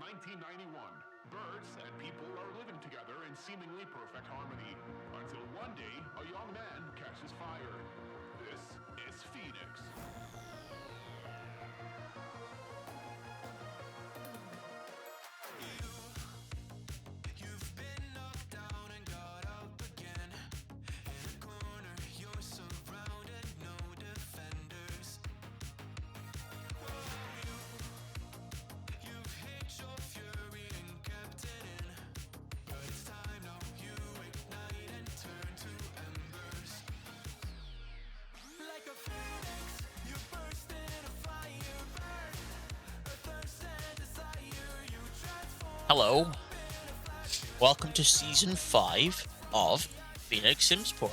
1991. Birds and people are living together in seemingly perfect harmony. Until one day, a young man catches fire. This is Phoenix. Hello, welcome to Season 5 of Phoenix SimSport.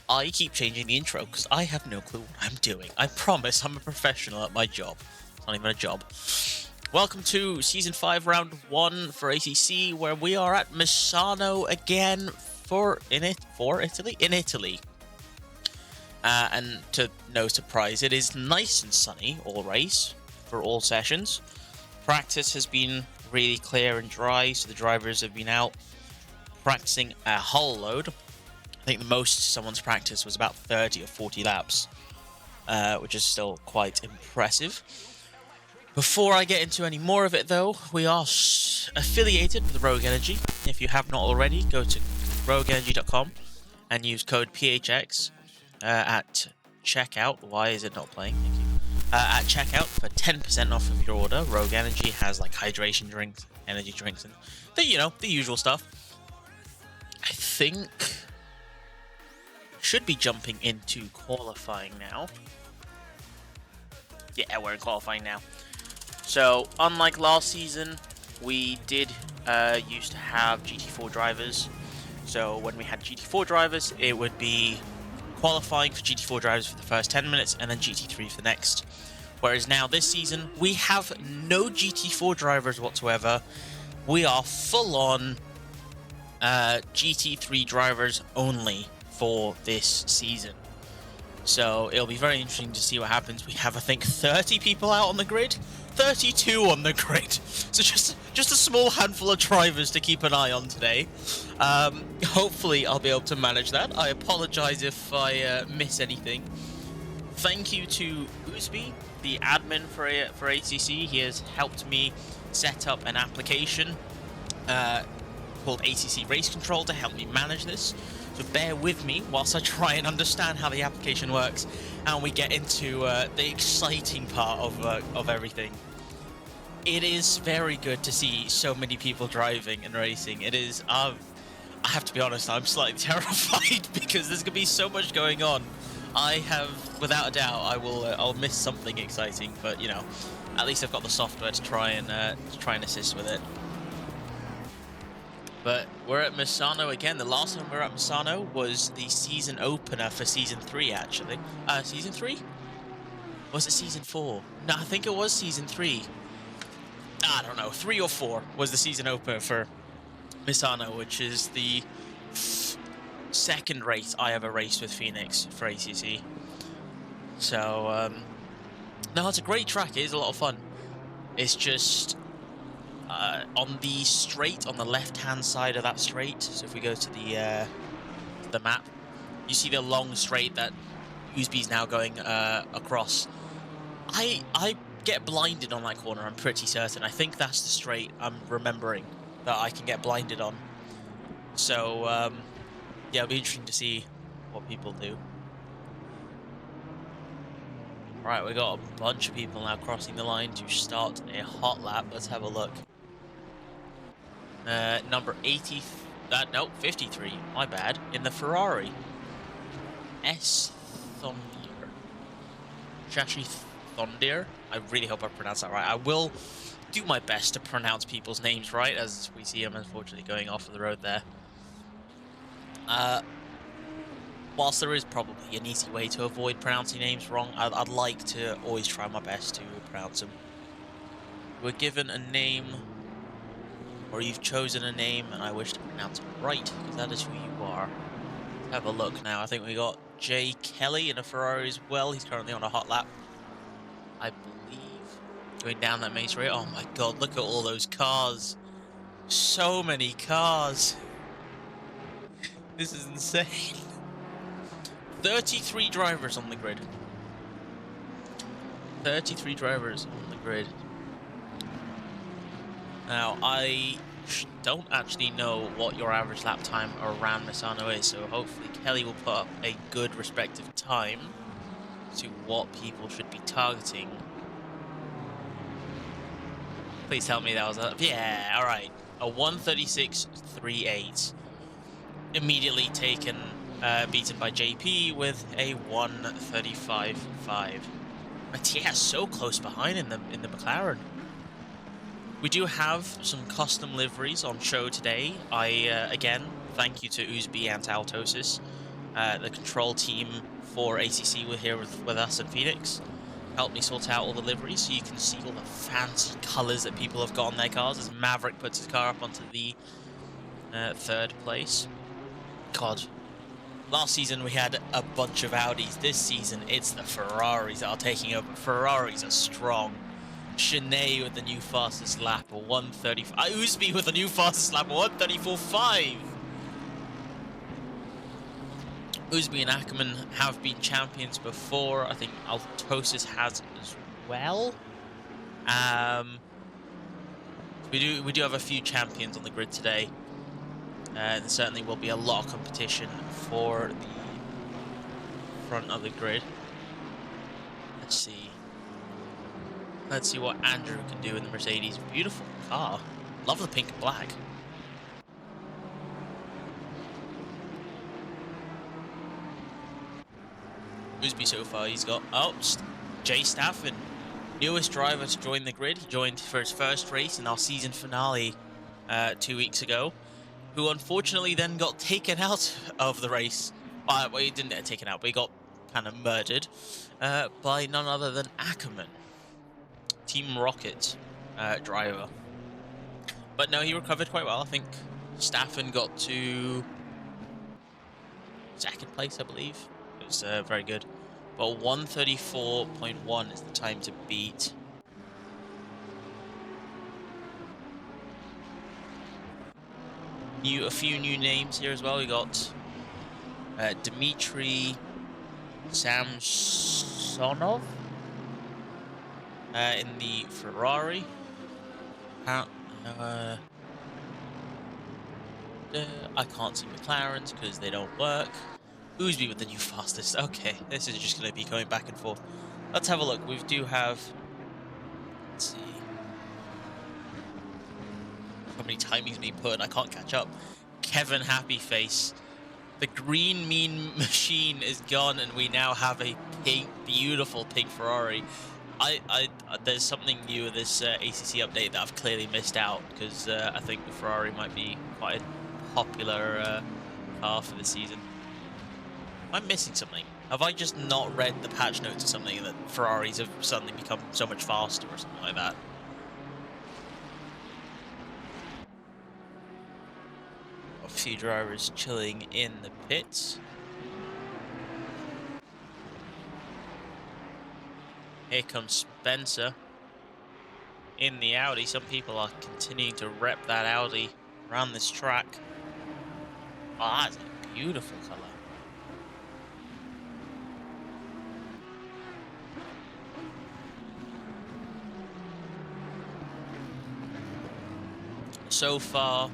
I keep changing the intro because I have no clue what I'm doing. I promise I'm a professional at my job. It's not even a job. Welcome to Season 5, Round 1 for ACC, where we are at Misano again in Italy. And to no surprise, it is nice and sunny all race for all sessions. Practice has been really clear and dry, so the drivers have been out practicing a whole load. I think the most someone's practice was about 30 or 40 laps, which is still quite impressive. Before I get into any more of it though, we are affiliated with Rogue Energy. If you have not already, go to rogueenergy.com and use code PHX at checkout. Why is it not playing? Thank you. At checkout for 10% off of your order. Rogue Energy has like hydration drinks, energy drinks, and the usual stuff. I think should be jumping into qualifying now. Yeah, we're in qualifying now. So unlike last season, we did used to have GT4 drivers. So when we had GT4 drivers, it would be qualifying for GT4 drivers for the first 10 minutes and then GT3 for the next. Whereas now this season, we have no GT4 drivers whatsoever. We are full on GT3 drivers only for this season. So it'll be very interesting to see what happens. We have, I think, 30 people out on the grid. 32 on the grid. So just a small handful of drivers to keep an eye on today. Hopefully I'll be able to manage that. I apologize if I miss anything. Thank you to Usby, the admin for ACC. He has helped me set up an application called ACC Race Control to help me manage this. So bear with me whilst I try and understand how the application works, and we get into the exciting part of everything. It is very good to see so many people driving and racing. It is. I have to be honest, I'm slightly terrified because there's gonna be so much going on. I have, without a doubt, I'll miss something exciting, but you know, at least I've got the software to try and assist with it. But we're at Misano again. The last time we were at Misano was the season opener for Season 3, actually. Season 3? Was it Season 4? No, I think it was Season 3. I don't know, 3 or 4 was the season opener for Misano, which is the second race I ever raced with Phoenix for ACC. So, no, it's a great track. It is a lot of fun. It's just on the straight, on the left-hand side of that straight. So if we go to the map, you see the long straight that Usby's now going across. I get blinded on that corner, I'm pretty certain. I think that's the straight I'm remembering that I can get blinded on. So, yeah, it'll be interesting to see what people do. Right, we got a bunch of people now crossing the line to start a hot lap. Let's have a look. Number 80... no, 53. My bad. In the Ferrari. S. Thondier. Shashi Thondier. I really hope I pronounced that right. I will do my best to pronounce people's names right, as we see them unfortunately going off of the road there. Whilst there is probably an easy way to avoid pronouncing names wrong, I'd like to always try my best to pronounce them. We're given a name, or you've chosen a name, and I wish to pronounce it right, because that is who you are. Let's have a look now. I think we got Jay Kelly in a Ferrari as well. He's currently on a hot lap, I believe. Going down that main straight. Oh my god, look at all those cars. So many cars. This is insane. 33 drivers on the grid. 33 drivers on the grid. Now, I don't actually know what your average lap time around Misano is, so hopefully Kelly will put up a good respective time to what people should be targeting. Please tell me that was a... Yeah, alright. A 1:36.38. Immediately taken, beaten by JP with a 1:35.5. Matthias so close behind in the McLaren. We do have some custom liveries on show today. Again, thank you to Uzbi and Altosis. The control team for ACC were here with us at Phoenix. Helped me sort out all the liveries so you can see all the fancy colours that people have got on their cars as Maverick puts his car up onto the 3rd place. God. Last season we had a bunch of Audis. This season it's the Ferraris that are taking over. Ferraris are strong. Shanae with the new fastest lap, a 1:35. Uzbi with the new fastest lap, a 1:34.5. Uzbi and Ackerman have been champions before. I think Altosis has as well. We do have a few champions on the grid today. There certainly will be a lot of competition for the front of the grid. Let's see. Let's see what Andrew can do in the Mercedes. Beautiful car. Love the pink and black. Uzbi so far, he's got... Oh, Jay Staffen. Newest driver to join the grid. He joined for his first race in our season finale 2 weeks ago. Who unfortunately then got taken out of the race. Well, he didn't get taken out, but he got kind of murdered by none other than Ackerman. Team Rocket driver. But no, he recovered quite well. I think Staffen got to 2nd place, I believe. It was very good. But 1:34.1 is the time to beat. A few new names here as well. We got Dmitry Samsonov in the Ferrari. I can't see McLarens because they don't work. Uzbi with the new fastest. Okay, this is just going to be going back and forth. Let's have a look. We do have... Let's see. How many timings being put in? I can't catch up. Kevin Happyface. The green mean machine is gone and we now have a pink, beautiful pink Ferrari. There's something new with this ACC update that I've clearly missed out because I think the Ferrari might be quite a popular car for this season. Am I missing something? Have I just not read the patch notes or something that Ferraris have suddenly become so much faster or something like that? A few drivers chilling in the pits. Here comes Spencer in the Audi. Some people are continuing to rep that Audi around this track. Oh, that's a beautiful colour. So far,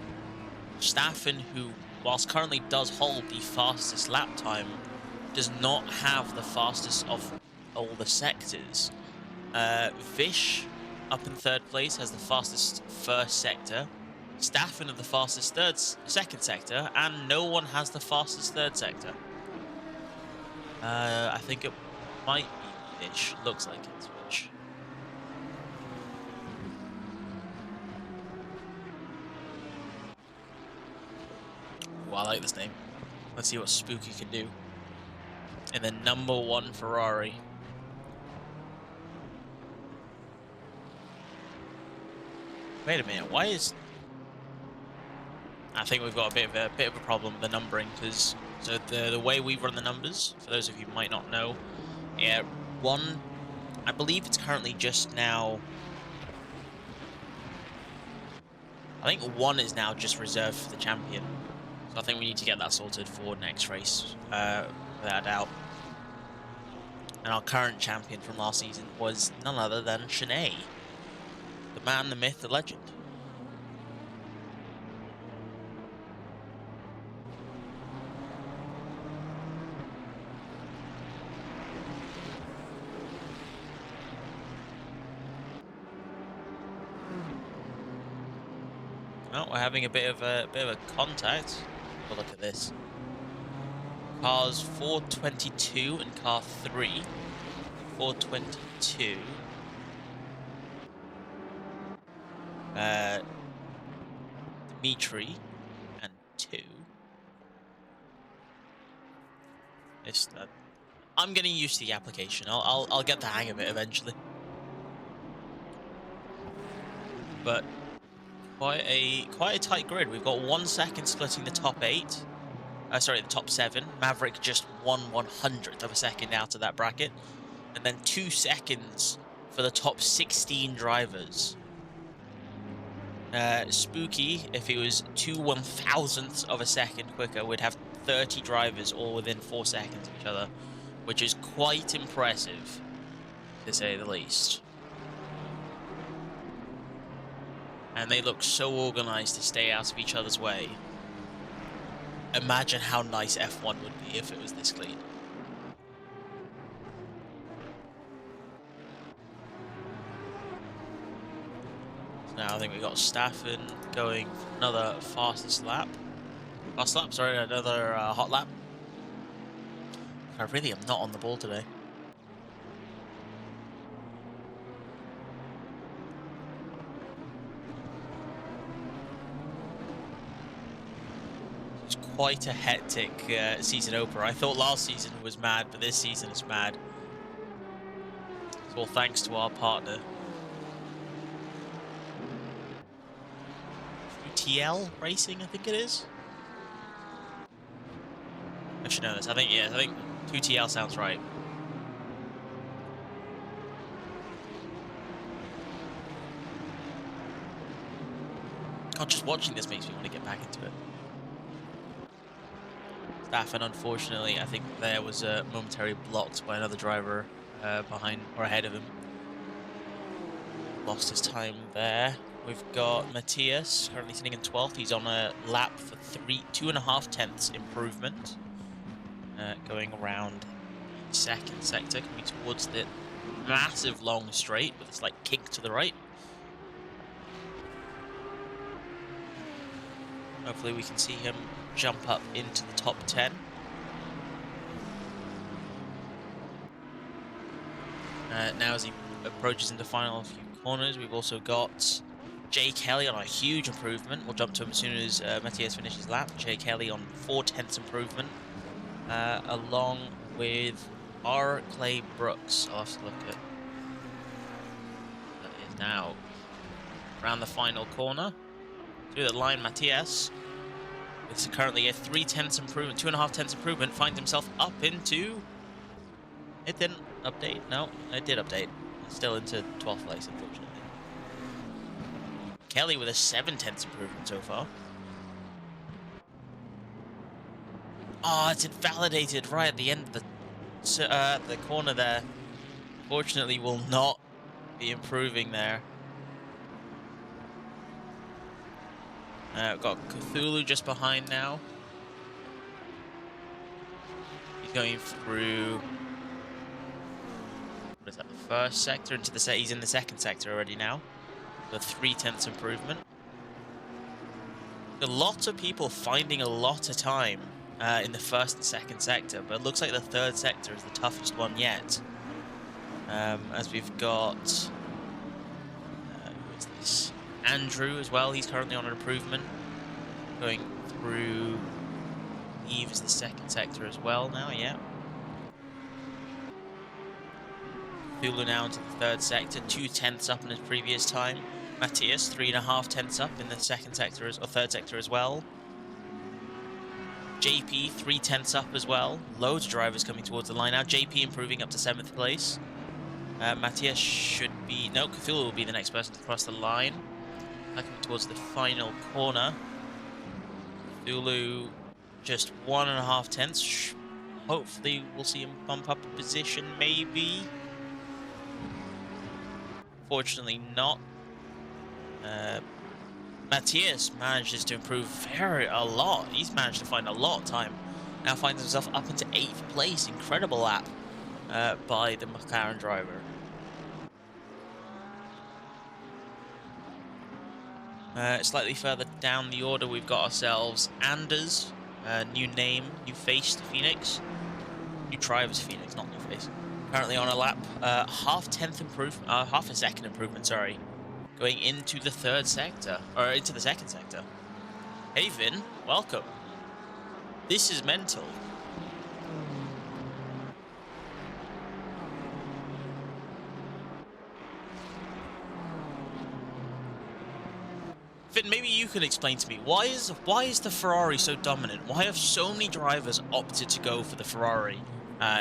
Staffen, who whilst currently does hold the fastest lap time, does not have the fastest of all the sectors. Vish, up in 3rd place, has the fastest 1st sector. Staffen of the fastest 2nd sector, and no one has the fastest 3rd sector. I think it might be Vish. Looks like it's Vish. Well, I like this name. Let's see what Spooky can do. In the #1 Ferrari. Wait a minute, why is... I think we've got a bit of a problem with the numbering, because so the way we run the numbers, for those of you who might not know, yeah, I believe it's currently just now I think 1 is now just reserved for the champion. So I think we need to get that sorted for next race, without a doubt. And our current champion from last season was none other than Shanae. The man, the myth, the legend. Well, we're having a bit of a contact. Have a look at this. Cars 422 and car 3. 422. Dimitri and 2. I'm getting used to the application. I'll get the hang of it eventually. But quite a tight grid. We've got 1 second splitting the top 8. Sorry, the top 7. Maverick just 1/100th of a second out of that bracket, and then 2 seconds for the top 16 drivers. Spooky, if he was 2/1000ths of a second quicker, would have 30 drivers all within 4 seconds of each other, which is quite impressive, to say the least. And they look so organized to stay out of each other's way. Imagine how nice F1 would be if it was this clean. So now I think we got Staffen going for another fastest lap. Another hot lap. I really am not on the ball today. It's quite a hectic season opener. I thought last season was mad, but this season is mad. It's all thanks to our partner. TL Racing, I think it is. I should know this. I think 2TL sounds right. God, just watching this makes me want to get back into it. Staffen, unfortunately, I think there was momentarily blocked by another driver behind or ahead of him. Lost his time there. We've got Matthias currently sitting in 12th. He's on a lap for 2.5 tenths improvement. Going around the second sector, coming towards the massive long straight with a slight kick to the right. Hopefully we can see him jump up into the top 10. Now as he approaches into the final few corners, we've also got Jay Kelly on a huge improvement. We'll jump to him as soon as Matthias finishes lap. Jay Kelly on 4 tenths improvement, along with R. Clay Brooks. I'll have to look at that is now around the final corner. Through the line, Matthias, with currently a 3 tenths improvement, 2.5 tenths improvement, finds himself up into... It didn't update. No, it did update. It's still into 12th place, unfortunately. Kelly with a 7 tenths improvement so far. Oh, it's invalidated right at the end of the corner there. Fortunately, will not be improving there. We've got Cthulhu just behind now. He's going through... What is that, the first sector into the he's in the second sector already now. The 3 tenths improvement. A lot of people finding a lot of time in the first and second sector, but it looks like the third sector is the toughest one yet. As we've got who is this? Andrew as well. He's currently on an improvement, going through. Eve is the second sector as well now. Yeah. Hulu now into the third sector, 2 tenths up in his previous time. Matthias 3.5 tenths up in the second sector or third sector as well. JP 3 tenths up as well. Loads of drivers coming towards the line now. JP improving up to 7th place. Matthias should be... No, Cthulhu will be the next person to cross the line. coming towards the final corner. Zulu just 1.5 tenths. Hopefully we'll see him bump up a position, maybe. Fortunately not. Matthias manages to improve a lot. He's managed to find a lot of time. Now finds himself up into 8th place. Incredible lap by the McLaren driver. Slightly further down the order, we've got ourselves Anders. New name, new face to Phoenix. New drivers Phoenix, not new face. Currently on a lap. Half a second improvement, sorry. Going into the third sector, or into the second sector. Hey Vin, welcome. This is mental. Vin, maybe you can explain to me, why is the Ferrari so dominant? Why have so many drivers opted to go for the Ferrari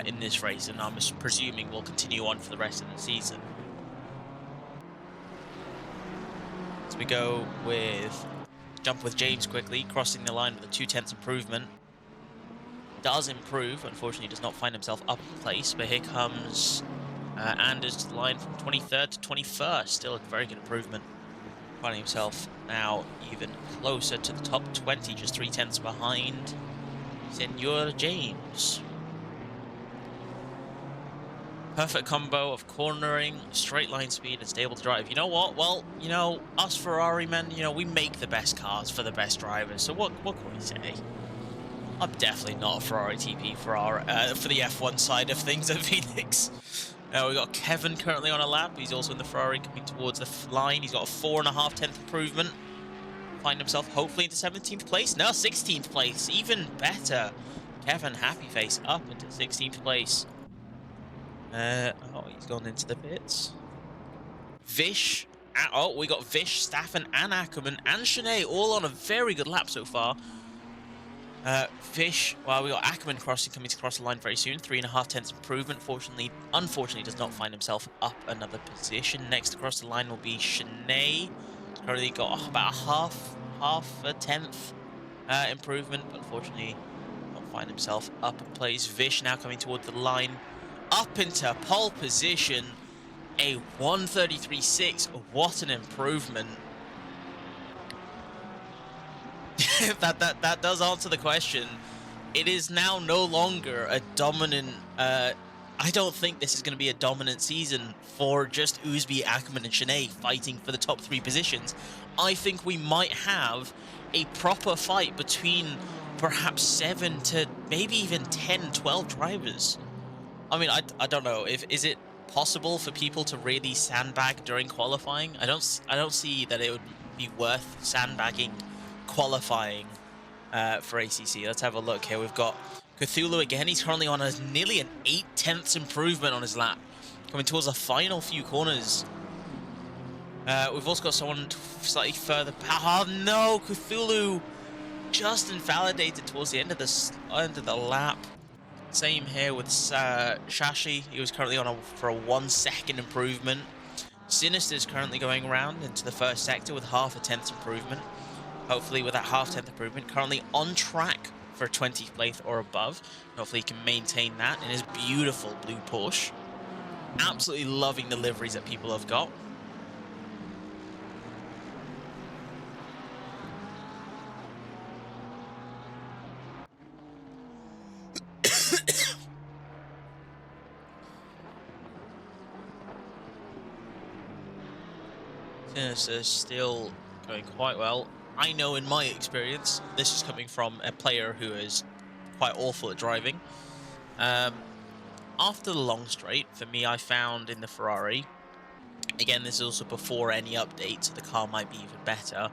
in this race? And I'm presuming will continue on for the rest of the season. We go with jump with James quickly, crossing the line with a 2 tenths improvement. Does improve, unfortunately does not find himself up in place, but here comes Anders to the line from 23rd to 21st. Still a very good improvement. Finding himself now even closer to the top 20, just 3 tenths behind Senor James. Perfect combo of cornering, straight line speed, and stable to drive. You know what? Well, you know, us Ferrari men, you know, we make the best cars for the best drivers. So what can we say? I'm definitely not a Ferrari TP for the F1 side of things at Phoenix. We've got Kevin currently on a lap. He's also in the Ferrari coming towards the line. He's got a 4.5 tenth improvement. Find himself hopefully into 17th place. No, 16th place. Even better. Kevin, happy face, up into 16th place. Oh, he's gone into the pits. Vish. Oh, we got Vish, Staffen, and Ackerman, and Shanae all on a very good lap so far. Vish, well, we got Ackerman coming to cross the line very soon. 3.5 tenths improvement. Unfortunately, does not find himself up another position. Next across the line will be Shanae. Currently got about half a tenth improvement, but unfortunately, not find himself up in place. Vish now coming toward the line. Up into pole position, a 133.6. What an improvement! that does answer the question. It is now no longer a dominant. I don't think this is going to be a dominant season for just Uzbi, Ackerman, and Shanae fighting for the top 3 positions. I think we might have a proper fight between perhaps 7 to maybe even 10, 12 drivers. I mean, I don't know. Is it possible for people to really sandbag during qualifying? I don't see that it would be worth sandbagging qualifying for ACC. Let's have a look here. We've got Cthulhu again. He's currently on nearly an 8 tenths improvement on his lap, coming towards the final few corners. We've also got someone slightly further. Oh no, Cthulhu just invalidated towards the end of the lap. Same here with Shashi. He was currently on for a 1 second improvement. Sinister's currently going around into the first sector with half a tenth improvement. Hopefully with that half tenth improvement, currently on track for 20th place or above. Hopefully he can maintain that in his beautiful blue Porsche. Absolutely loving the liveries that people have got. Sinister still going quite well. I know in my experience, this is coming from a player who is quite awful at driving. After the long straight, for me, I found in the Ferrari, again, this is also before any updates, so the car might be even better,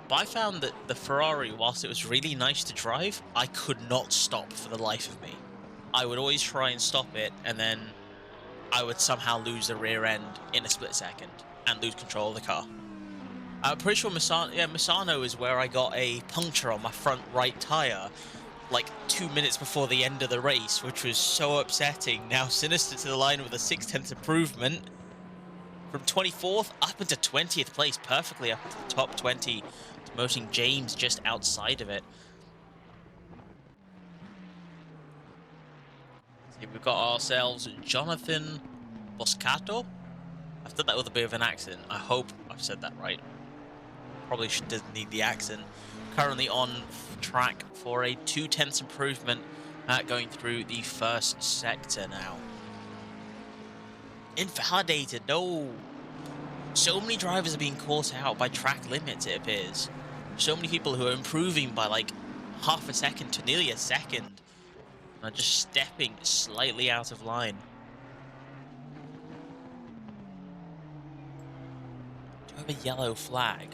but I found that the Ferrari, whilst it was really nice to drive, I could not stop for the life of me. I would always try and stop it, and then I would somehow lose the rear end in a split second and lose control of the car. I'm pretty sure Misano is where I got a puncture on my front right tyre like 2 minutes before the end of the race, which was so upsetting. Now Sinister to the line with a 6/10 improvement. from 24th up into 20th place, perfectly up into the top 20, demoting James just outside of it. See, we've got ourselves Jonathan Boscato. I've done that with a bit of an accent. I hope I've said that right. Probably didn't need the accent. Currently on track for a 0.2 improvement going through the first sector now. Invalidated, no. So many drivers are being caught out by track limits, it appears. So many people who are improving by like half a second to nearly a second are just stepping slightly out of line. Do I have a yellow flag?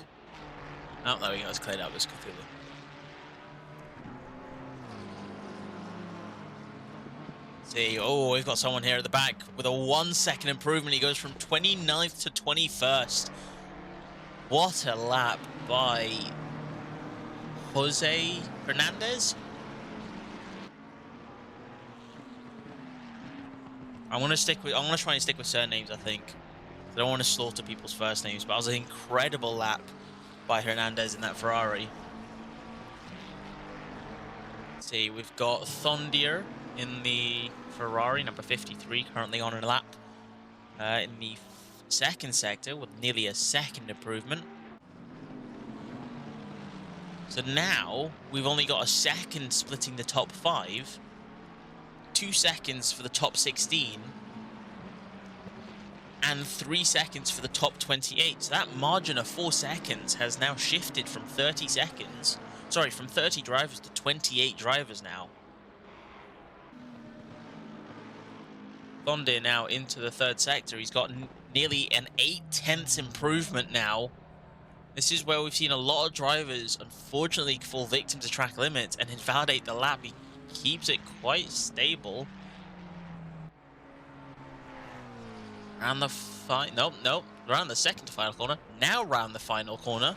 Oh, there we go, it's cleared up, it's Cthulhu. See, oh, we've got someone here at the back with a 1 second improvement. He goes from 29th to 21st. What a lap by Jose Hernandez. I'm gonna try and stick with surnames, I think. I don't want to slaughter people's first names, but it was an incredible lap by Hernandez in that Ferrari. Let's see, we've got Thondier in the Ferrari, number 53, currently on a lap in the second sector with nearly a second improvement. So now we've only got a second splitting the top 5, 2 seconds for the top 16, and 3 seconds for the top 28. So that margin of 4 seconds has now shifted from 30 seconds. Sorry, from 30 drivers to 28 drivers now. Thondier now into the third sector. He's got nearly an 0.8 improvement now. This is where we've seen a lot of drivers, unfortunately, fall victim to track limits and invalidate the lap. He keeps it quite stable. Around the around the second to final corner. Now round the final corner.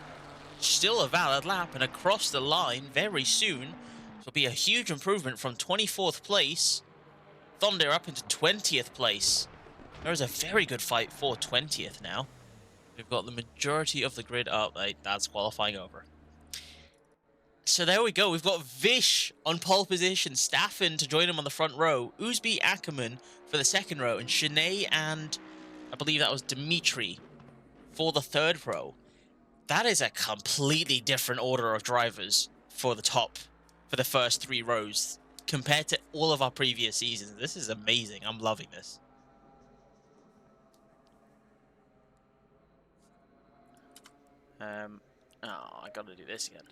Still a valid lap and across the line very soon. This will be a huge improvement from 24th place. Thondier up into 20th place. There is a very good fight for 20th now. We've got the majority of the grid up. That's qualifying over. So there we go. We've got Vish on pole position. Staffen to join him on the front row. Uzbi Ackerman for the second row. And Shanae and I believe that was Dimitri for the third row. That is a completely different order of drivers for the first 3 rows compared to all of our previous seasons. This is amazing. I'm loving this. Oh, I gotta do this again.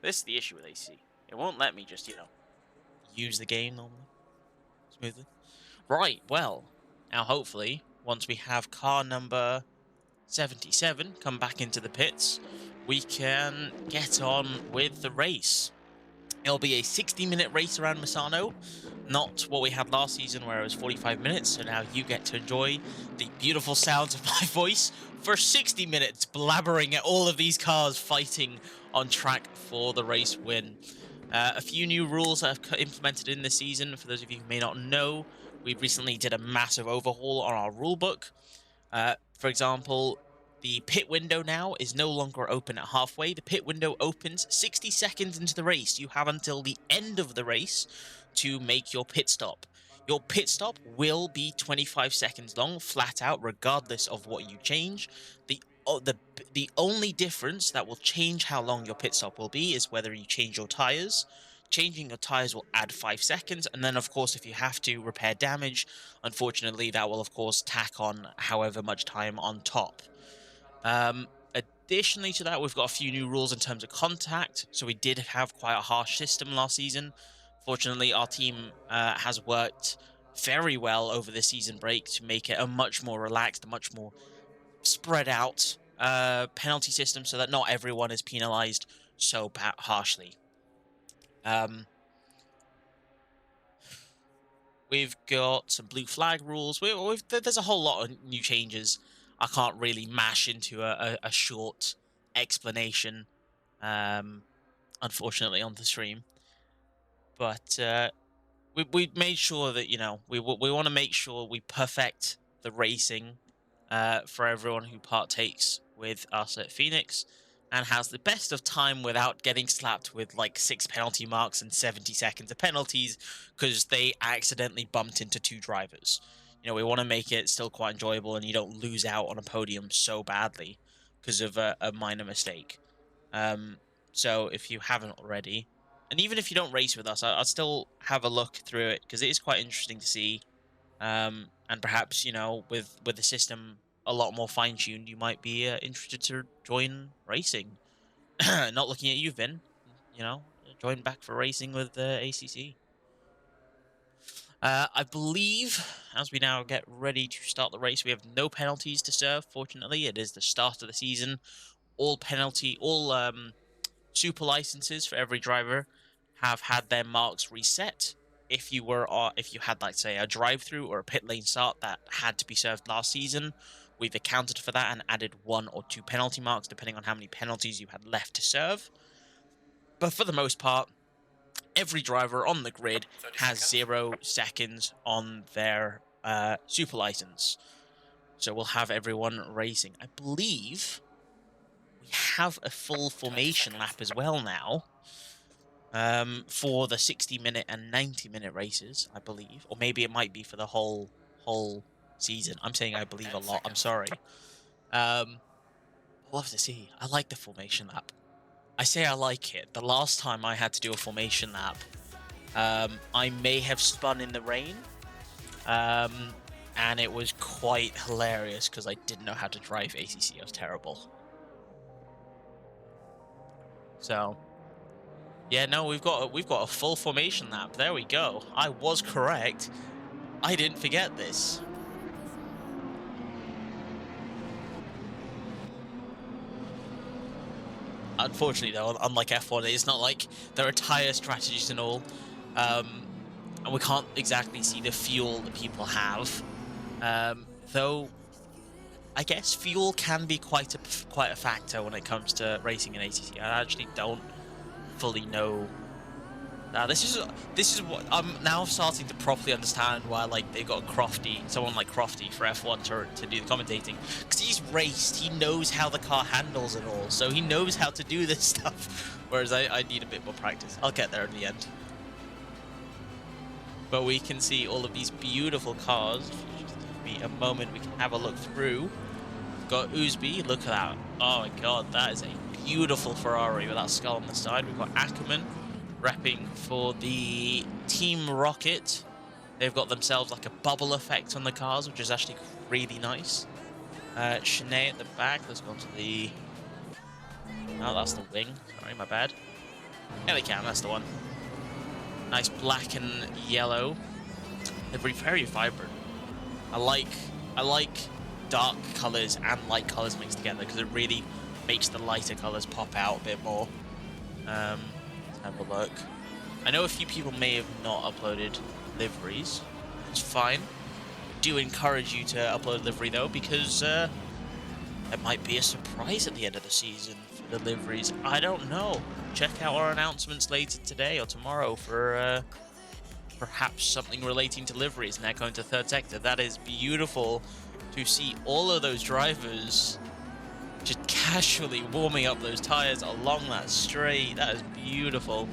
This is the issue with AC. It won't let me just, use the game normally. Smoothly. Right, well, now hopefully, once we have car number 77 come back into the pits, we can get on with the race. It'll be a 60-minute race around Misano, not what we had last season where it was 45 minutes, so now you get to enjoy the beautiful sounds of my voice for 60 minutes blabbering at all of these cars fighting on track for the race win. A few new rules that I've implemented in this season. For those of you who may not know, we recently did a massive overhaul on our rulebook. For example, the pit window now is no longer open at halfway. The pit window opens 60 seconds into the race. You have until the end of the race to make your pit stop. Your pit stop will be 25 seconds long, flat out, regardless of what you change. The only difference that will change how long your pit stop will be is whether you change your tires. Changing your tires will add 5 seconds, and then of course if you have to repair damage, unfortunately that will of course tack on however much time on top. Additionally to that, we've got a few new rules in terms of contact. So we did have quite a harsh system last season. Fortunately, our team has worked very well over the season break to make it a much more relaxed, a much more spread out penalty system so that not everyone is penalized so harshly. We've got some blue flag rules. There's a whole lot of new changes. I can't really mash into a short explanation, unfortunately, on the stream. But we made sure that, we want to make sure we perfect the racing for everyone who partakes with us at Phoenix and has the best of time without getting slapped with like 6 penalty marks and 70 seconds of penalties because they accidentally bumped into 2 drivers. You know, we want to make it still quite enjoyable and you don't lose out on a podium so badly because of a minor mistake. So if you haven't already, and even if you don't race with us, I'll still have a look through it because it is quite interesting to see. And perhaps, you know, with the system a lot more fine-tuned, you might be interested to join racing. Not looking at you, Vin. You know, join back for racing with the ACC. I believe, as we now get ready to start the race, we have no penalties to serve, fortunately. It is the start of the season. All super licenses for every driver have had their marks reset. If you had, like, say, a drive-through or a pit lane start that had to be served last season, we've accounted for that and added 1 or 2 penalty marks, depending on how many penalties you had left to serve. But for the most part, every driver on the grid has 0 seconds on their super license. So we'll have everyone racing. I believe we have a full formation lap as well now. For the 60-minute and 90-minute races, I believe. Or maybe it might be for the whole season. I'm saying I believe a lot. I'm sorry. I'll have to see. I like the formation lap. I say I like it. The last time I had to do a formation lap, I may have spun in the rain. And it was quite hilarious because I didn't know how to drive ACC. I was terrible. So, yeah, no, we've got a full formation lap. There we go. I was correct. I didn't forget this. Unfortunately, though, unlike F1, it's not like there are tire strategies and all, and we can't exactly see the fuel that people have. Though, I guess fuel can be quite a factor when it comes to racing in ACC. I actually don't fully know. This is what I'm now starting to properly understand why, like, they got someone like Crofty for F1 to do the commentating, because he's raced, he knows how the car handles and all, so he knows how to do this stuff, whereas I need a bit more practice. I'll get there in the end. But we can see all of these beautiful cars. Just give me a moment, we can have a look through. We've got Oosby, look at that. Oh my god, that is a beautiful Ferrari with that skull on the side. We've got Ackerman repping for the Team Rocket. They've got themselves like a bubble effect on the cars, which is actually really nice. Shanae at the back. Let's go to the... Oh, that's the wing. Sorry, my bad. Yeah, they can. That's the one. Nice black and yellow. They're very vibrant. I like dark colors and light colors mixed together because it really makes the lighter colors pop out a bit more. Let's have a look. I know a few people may have not uploaded liveries. It's fine. I do encourage you to upload a livery though, because there might be a surprise at the end of the season for the liveries. I don't know. Check out our announcements later today or tomorrow for perhaps something relating to liveries. Now going to third sector. That is beautiful to see all of those drivers just casually warming up those tires along that straight. That is beautiful.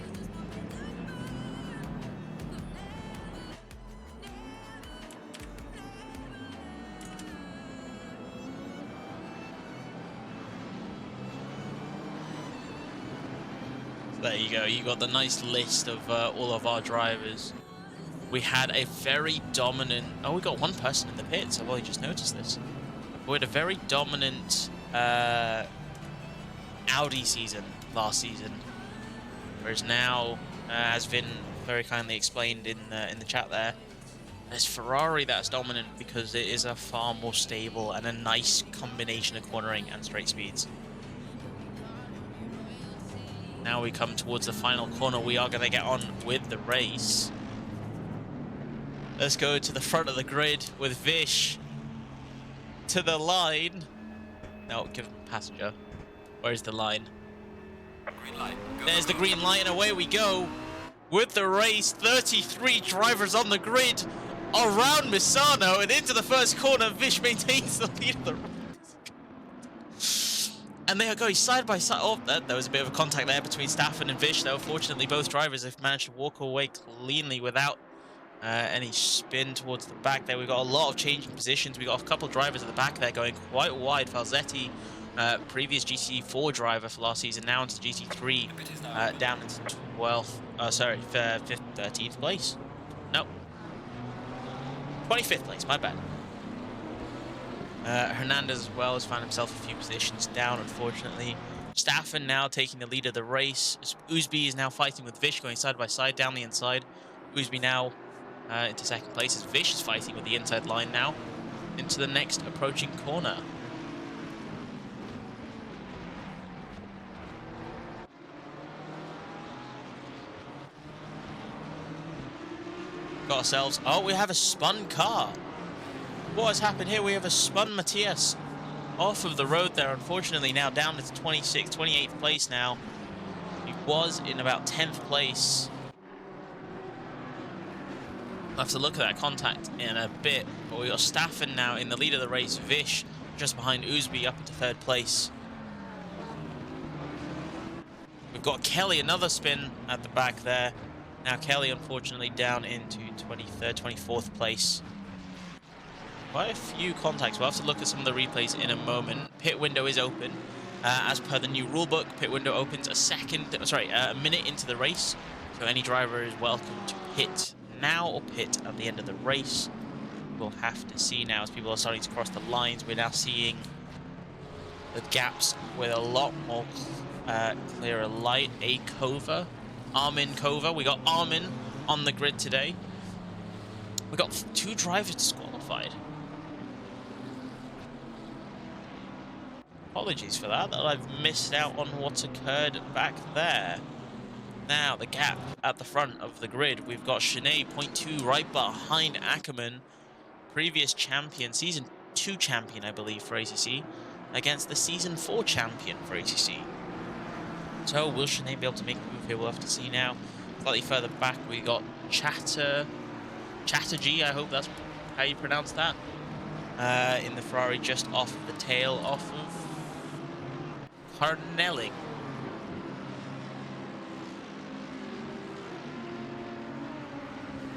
There you go. You got the nice list of all of our drivers. We had a very dominant... Oh, we got one person in the pits. I've only just noticed this. We had a very dominant Audi season last season, whereas now, as Vin very kindly explained in the chat there, there's Ferrari that's dominant because it is a far more stable and a nice combination of cornering and straight speeds. Now we come towards the final corner. We are going to get on with the race. Let's go to the front of the grid with Vish to the line. No, give him passenger. Where's the line? Green light. There's the green light, and away we go with the race. 33 drivers on the grid. around Misano and into the first corner. Vish maintains the lead of the race. And they are going side by side. Oh, there was a bit of a contact there between Staffen and Vish, though. Fortunately, both drivers have managed to walk away cleanly without any spin towards the back there. We've got a lot of changing positions. We've got a couple of drivers at the back there going quite wide. Falzetti, previous GT4 driver for last season, now into GT3, down into 12th, 13th place. No. 25th place, my bad. Hernandez as well has found himself a few positions down, unfortunately. Staffen now taking the lead of the race. Uzbi is now fighting with Vish, going side by side down the inside. Uzbi now into second place as Vish is fighting with the inside line now into the next approaching corner. Got ourselves... Oh, we have a spun car. What has happened here? We have a spun Matthias off of the road there, unfortunately, now down to 28th place now. He was in about 10th place. We'll have to look at that contact in a bit. But we got Staffen now in the lead of the race. Vish just behind Uzbi up into 3rd place. We've got Kelly, another spin at the back there. Now Kelly, unfortunately, down into 23rd, 24th place. Quite a few contacts. We'll have to look at some of the replays in a moment. Pit window is open. As per the new rulebook, pit window opens a minute into the race. So any driver is welcome to pit now or pit at the end of the race. We'll have to see now as people are starting to cross the lines. We're now seeing the gaps with a lot more clearer light. Armin Kova. We got Armin on the grid today. We got 2 drivers disqualified. Apologies for that I've missed out on what's occurred back there. Now, the gap at the front of the grid. We've got Sinead, 0.2, right behind Ackerman. Previous champion, Season 2 champion, I believe, for ACC, against the Season 4 champion for ACC. So, will Sinead be able to make a move here? We'll have to see now. Slightly further back, we got Chatterjee, I hope that's how you pronounce that. In the Ferrari, just off the tail off of Carnelling.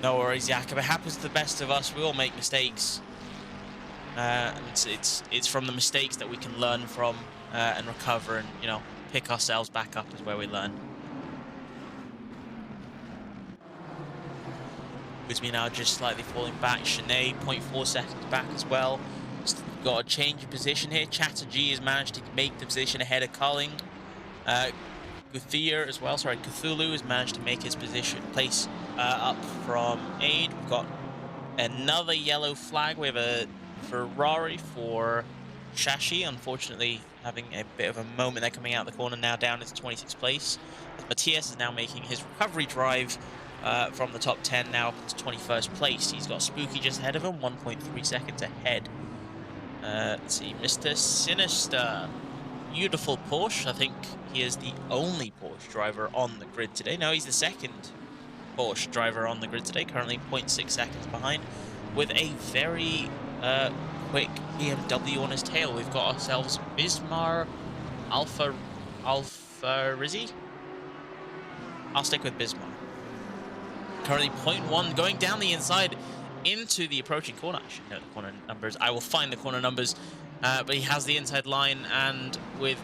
No worries, Jakob. It happens to the best of us. We all make mistakes. It's from the mistakes that we can learn from and recover and, you know, pick ourselves back up is where we learn. Uzbi now just slightly falling back. Sinead, 0.4 seconds back as well. Got a change of position here. Chatterjee has managed to make the position ahead of Culling. Cthulhu has managed to make his place up from 8. We've got another yellow flag. We have a Ferrari for Shashi, unfortunately having a bit of a moment there coming out the corner, now down into 26th place. Matthias is now making his recovery drive from the top 10 now up to 21st place. He's got Spooky just ahead of him, 1.3 seconds ahead. Let's see, Mr. Sinister. Beautiful Porsche. I think he is the only Porsche driver on the grid today. No, he's the second Porsche driver on the grid today, currently 0.6 seconds behind, with a very quick BMW on his tail. We've got ourselves Bismar Alfa Rizzi. I'll stick with Bismar. Currently 0.1 going down the inside into the approaching corner. I should know the corner numbers. I will find the corner numbers. But he has the inside line, and with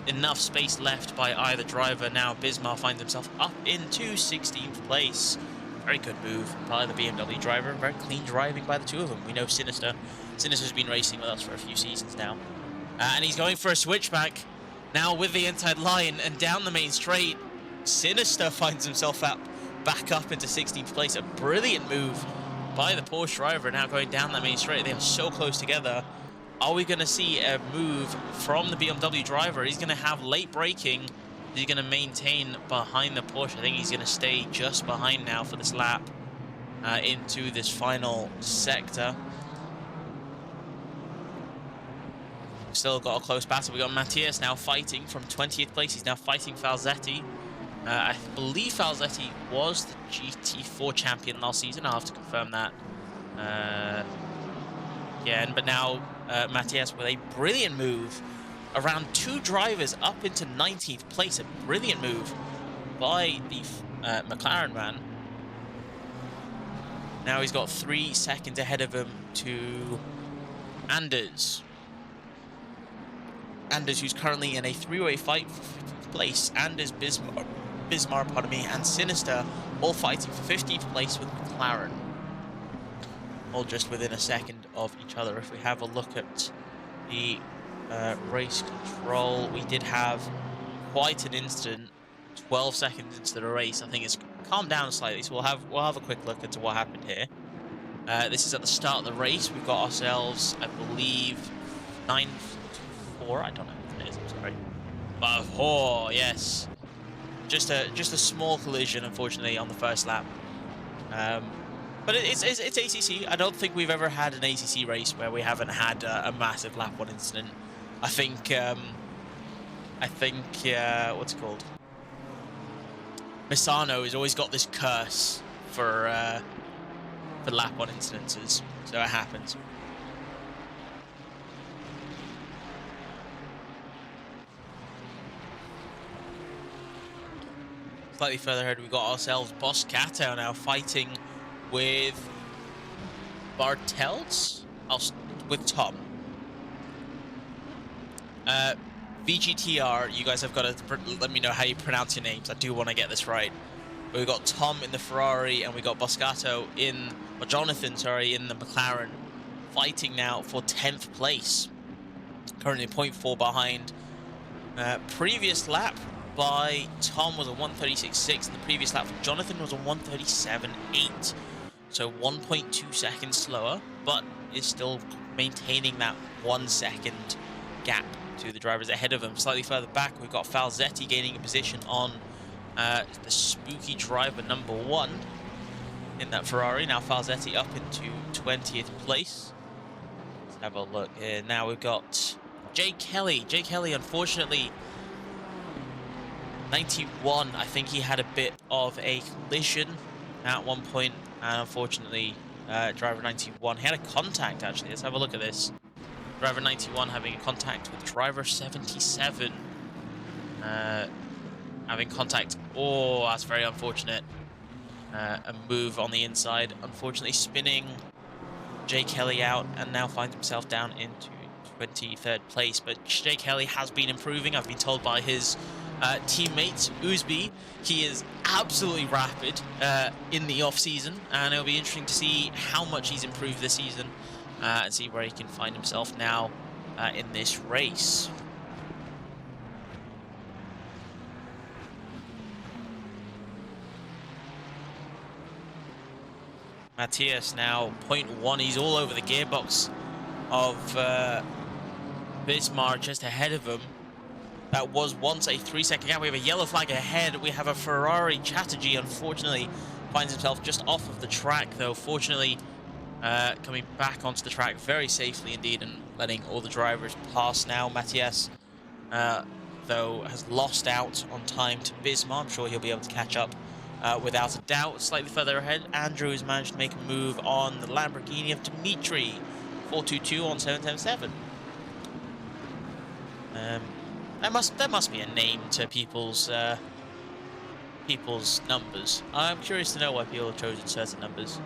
enough space left by either driver, now Bismar finds himself up into 16th place. Very good move by the BMW driver. Very clean driving by the two of them. We know Sinister. Sinister's been racing with us for a few seasons now. And he's going for a switchback. Now with the inside line and down the main straight, Sinister finds himself back up into 16th place. A brilliant move by the Porsche driver, now going down that main straight. They are so close together. Are we going to see a move from the BMW driver? He's going to have late braking. He's going to maintain behind the Porsche. I think he's going to stay just behind now for this lap into this final sector. Still got a close battle. We got Matthias now fighting from 20th place. He's now fighting Falzetti. I believe Falzetti was the GT4 champion last season. I'll have to confirm that Again, but now Matthias with a brilliant move around 2 drivers up into 19th place. A brilliant move by the McLaren man. Now he's got 3 seconds ahead of him to Anders. Anders, who's currently in a 3-way fight for 15th place. Anders, Bismar, pardon me, and Sinister all fighting for 15th place with McLaren. All just within a second of each other. If we have a look at the race control, we did have quite an incident 12 seconds into the race. I think it's calmed down slightly, so we'll have a quick look into what happened here. This is at the start of the race. We've got ourselves, I believe, 9-4. I don't know what it is. I'm sorry. But oh yes, just a small collision, unfortunately, on the first lap. But it's ACC. I don't think we've ever had an ACC race where we haven't had a massive lap 1 incident. I think what's it called? Misano has always got this curse for lap 1 incidences, so it happens. Slightly further ahead, we got ourselves Boscato now fighting with Bartels, with Tom. VGTR, you guys have got to let me know how you pronounce your names. I do want to get this right. But we've got Tom in the Ferrari, and we got Boscato Jonathan, in the McLaren, fighting now for 10th place. Currently 0.4 behind. Previous lap by Tom was a 1:36.6, and the previous lap for Jonathan was a 1:37.8. So 1.2 seconds slower, but is still maintaining that 1 second gap to the drivers ahead of him. Slightly further back, we've got Falzetti gaining a position on the spooky driver number 1 in that Ferrari. Now Falzetti up into 20th place. Let's have a look here. Now we've got Jay Kelly. Jay Kelly, unfortunately, 91. I think he had a bit of a collision at one point, and unfortunately, driver 91, he had a contact, actually. Let's have a look at this. Driver 91 having a contact with driver 77. Having contact. Oh, that's very unfortunate. A move on the inside, unfortunately spinning Jay Kelly out, and now finds himself down into 23rd place. But Jay Kelly has been improving. I've been told by his teammate Uzbi he is absolutely rapid in the off season, and it'll be interesting to see how much he's improved this season and see where he can find himself now in this race. Matthias now 0.1. He's all over the gearbox of Bismar just ahead of him. That was once a 3-second gap. We have a yellow flag ahead. We have a Ferrari. Chatterjee, unfortunately, finds himself just off of the track, though. Fortunately, coming back onto the track very safely indeed and letting all the drivers pass now. Matthias, though, has lost out on time to Bismar. I'm sure he'll be able to catch up without a doubt. Slightly further ahead, Andrew has managed to make a move on the Lamborghini of Dimitri. 422 on 777. There must be a name to people's numbers. I'm curious to know why people have chosen certain numbers.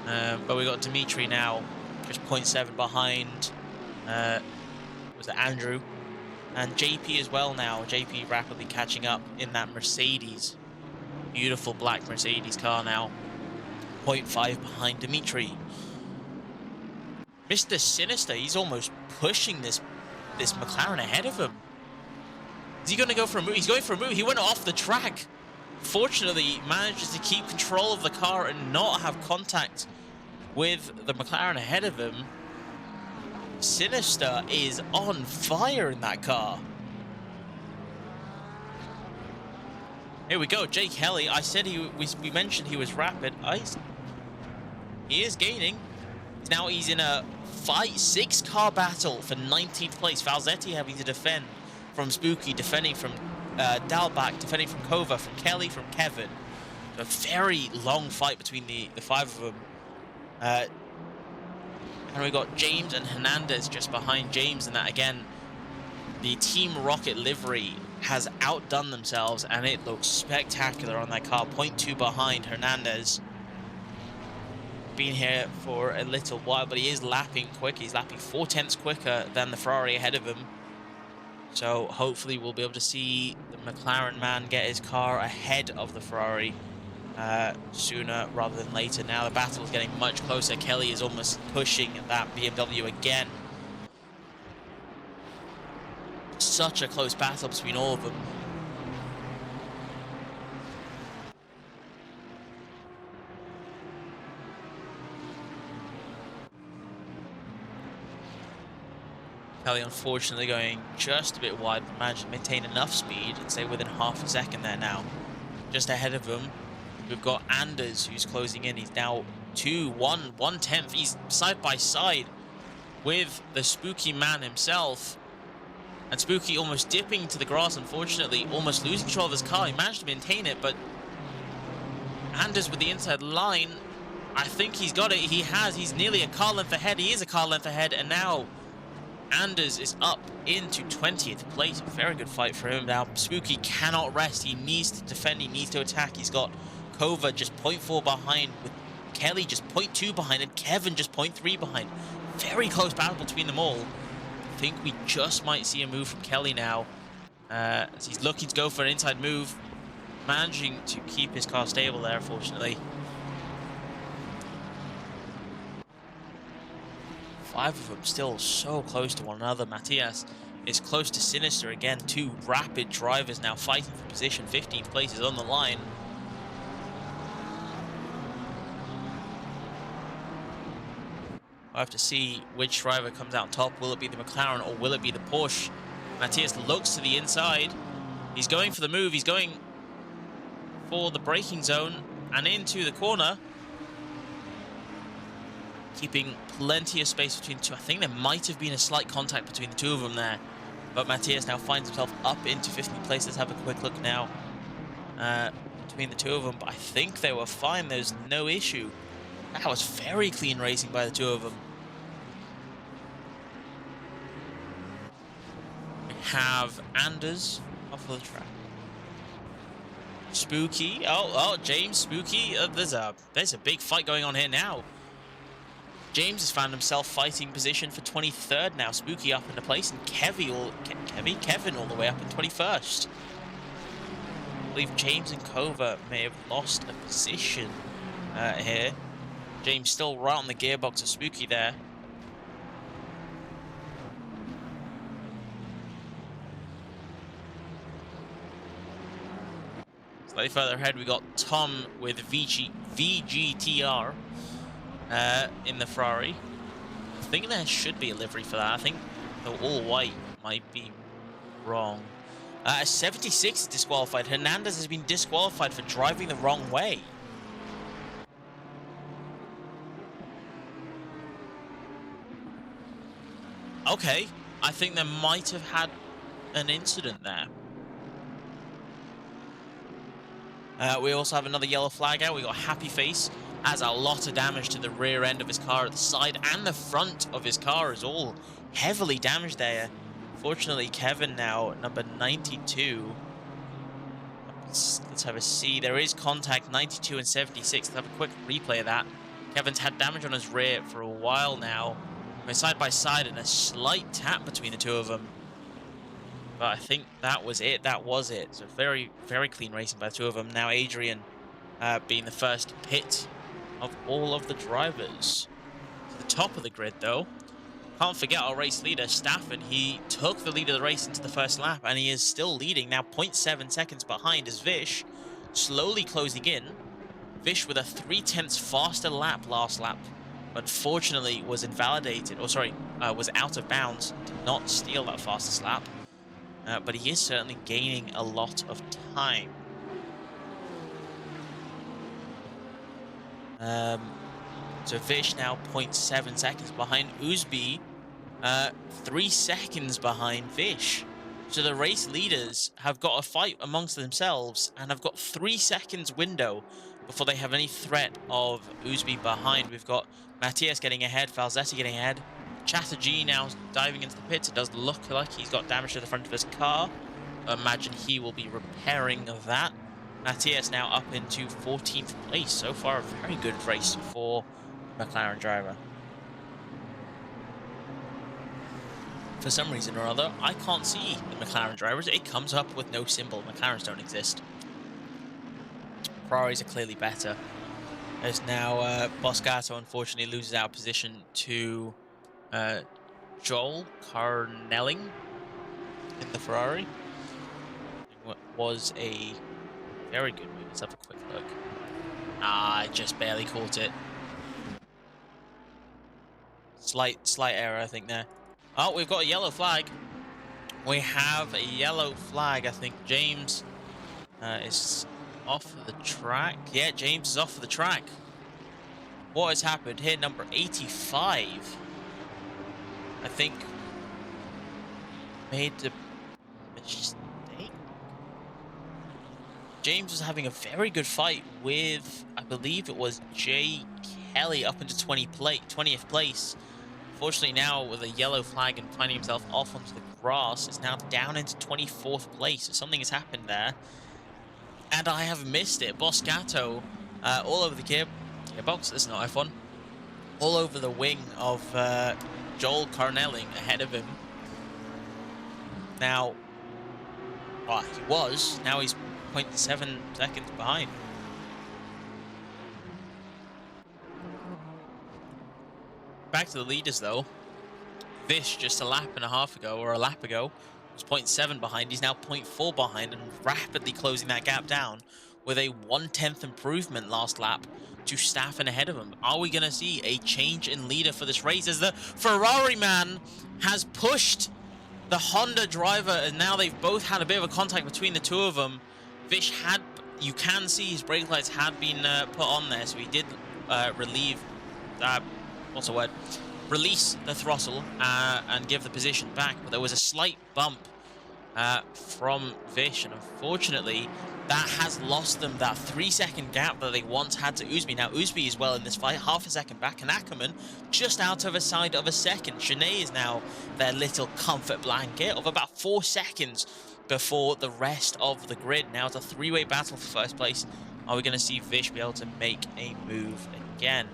But we got Dimitri now, just 0.7 behind. Was it Andrew? And JP as well now. JP rapidly catching up in that Mercedes. Beautiful black Mercedes car now. 0.5 behind Dimitri. Mr. Sinister, he's almost pushing this McLaren ahead of him. Is he going to go for a move? He's going for a move. He went off the track. Fortunately, manages to keep control of the car and not have contact with the McLaren ahead of him. Sinister is on fire in that car. Here we go, Jake Kelly. I said we mentioned he was rapid. He is gaining. Now he's in a 6-car battle for 19th place. Falzetti having to defend from Spooky, defending from Dalbach, defending from Kova, from Kelly, from Kevin. A very long fight between the 5 of them. And we got James and Hernandez just behind James, and that again, the Team Rocket livery has outdone themselves, and it looks spectacular on that car. 0.2 behind Hernandez. Been here for a little while, but he is lapping quick. He's lapping 4/10 quicker than the Ferrari ahead of him. So hopefully we'll be able to see the McLaren man get his car ahead of the Ferrari sooner rather than later. Now the battle is getting much closer. Kelly is almost pushing that BMW again. Such a close battle between all of them. Kelly unfortunately going just a bit wide, but managed to maintain enough speed and stay within half a second there now. Just ahead of him, we've got Anders who's closing in. He's now 1/10. He's side by side with the Spooky man himself. And Spooky almost dipping to the grass, unfortunately, almost losing control of his car. He managed to maintain it, but Anders with the inside line, I think he's got it. He has. He's nearly a car length ahead. He is a car length ahead, and now Anders is up into 20th place. Very good fight for him. Now, Spooky cannot rest. He needs to defend. He needs to attack. He's got Kova just 0.4 behind, with Kelly just 0.2 behind, and Kevin just 0.3 behind. Very close battle between them all. I think we just might see a move from Kelly now, as he's looking to go for an inside move. Managing to keep his car stable there, fortunately. 5 of them still so close to one another. Matthias is close to Sinister again. 2 rapid drivers now fighting for position. 15th place is on the line. I have to see which driver comes out on top. Will it be the McLaren or will it be the Porsche? Matthias looks to the inside. He's going for the move. He's going for the braking zone and into the corner. Keeping plenty of space between the two. I think there might have been a slight contact between the two of them there. But Matthias now finds himself up into 15th place. Let's have a quick look now between the two of them. But I think they were fine. There's no issue. That was very clean racing by the two of them. We have Anders off of the track. Spooky. Oh, James, Spooky. There's a big fight going on here now. James has found himself fighting position for 23rd now. Spooky up into place, and Kevin all the way up in 21st. I believe James and Kova may have lost a position here. James still right on the gearbox of Spooky there. Slightly further ahead, we got Tom with VGTR in the Ferrari. I think there should be a livery for that. I think the all white might be wrong. 76 is disqualified. Hernandez has been disqualified for driving the wrong way. Okay, I think they might have had an incident there. We also have another yellow flag out. We got Happy Face. Has a lot of damage to the rear end of his car, at the side and the front of his car is all heavily damaged there. Fortunately, Kevin now, number 92. Let's have a see. There is contact, 92 and 76. Let's have a quick replay of that. Kevin's had damage on his rear for a while now. We're side by side and a slight tap between the two of them. But I think that was it. That was it. So very, very clean racing by the two of them. Now Adrian being the first pit of all of the drivers. To the top of the grid, though. Can't forget our race leader, Stafford. He took the lead of the race into the first lap, and he is still leading. Now 0.7 seconds behind is Vish, slowly closing in. Vish with a 3/10 faster lap last lap. Unfortunately, was invalidated, or sorry, was out of bounds. Did not steal that fastest lap. But he is certainly gaining a lot of time. So Vish now 0.7 seconds behind Uzbi, 3 seconds behind Vish. So the race leaders have got a fight amongst themselves and have got 3 seconds window before they have any threat of Uzbi behind. We've got Matthias getting ahead, Falzetti getting ahead. Chatterjee now diving into the pits. It does look like he's got damage to the front of his car. I imagine he will be repairing that. Matthias now up into 14th place. So far, a very good race for McLaren driver. For some reason or other, I can't see the McLaren drivers. It comes up with no symbol. McLarens don't exist. Ferraris are clearly better. As now Boscato unfortunately loses out of position to Joel Carnelling in the Ferrari. It was a very good move. Let's have a quick look. I just barely caught it. Slight error, I think, there. Oh, we've got a yellow flag. We have a yellow flag. I think James is off the track. Yeah, James is off the track. What has happened here? Number 85. I think made a mistake. James was having a very good fight with, I believe it was Jay Kelly up into 20th place. Unfortunately now with a yellow flag and finding himself off onto the grass, is now down into 24th place. So something has happened there. And I have missed it. Boscato all over the gearbox. This is not F1. All over the wing of Joel Carnelling ahead of him. Now, he was. Now he's 0.7 seconds behind. Back to the leaders, though. Vish, just a lap and a half ago, or a lap ago, was 0.7 behind. He's now 0.4 behind and rapidly closing that gap down with a 1/10 improvement last lap to Staffen ahead of him. Are we going to see a change in leader for this race as the Ferrari man has pushed the Honda driver, and now they've both had a bit of a contact between the two of them. Vish had, you can see his brake lights had been put on there, so he did release the throttle and give the position back, but there was a slight bump from Vish, and unfortunately that has lost them that 3-second gap that they once had to Uzbi. Now Uzbi is well in this fight, half a second back, and Ackerman just out of a side of a second. Chenet is now their little comfort blanket of about 4 seconds before the rest of the grid. Now it's a three-way battle for first place. Are we going to see Vish be able to make a move again?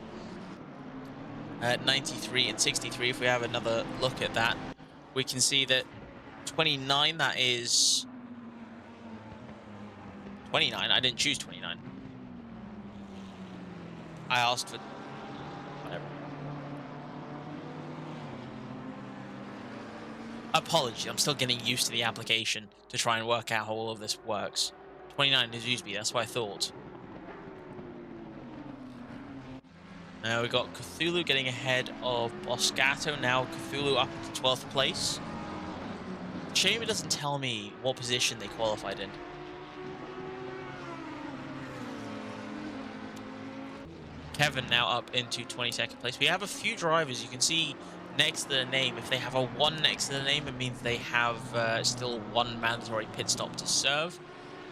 93 and 63, if we have another look at that, we can see that 29, that is 29. I didn't choose 29. I asked for whatever. Apologies, I'm still getting used to the application to try and work out how all of this works. 29 is Uzbi, that's what I thought. Now we got Cthulhu getting ahead of Boscato. Now Cthulhu up into 12th place. Shame it doesn't tell me what position they qualified in. Kevin now up into 22nd place. We have a few drivers you can see next to the name. If they have a 1 next to the name, it means they have still 1 mandatory pit stop to serve.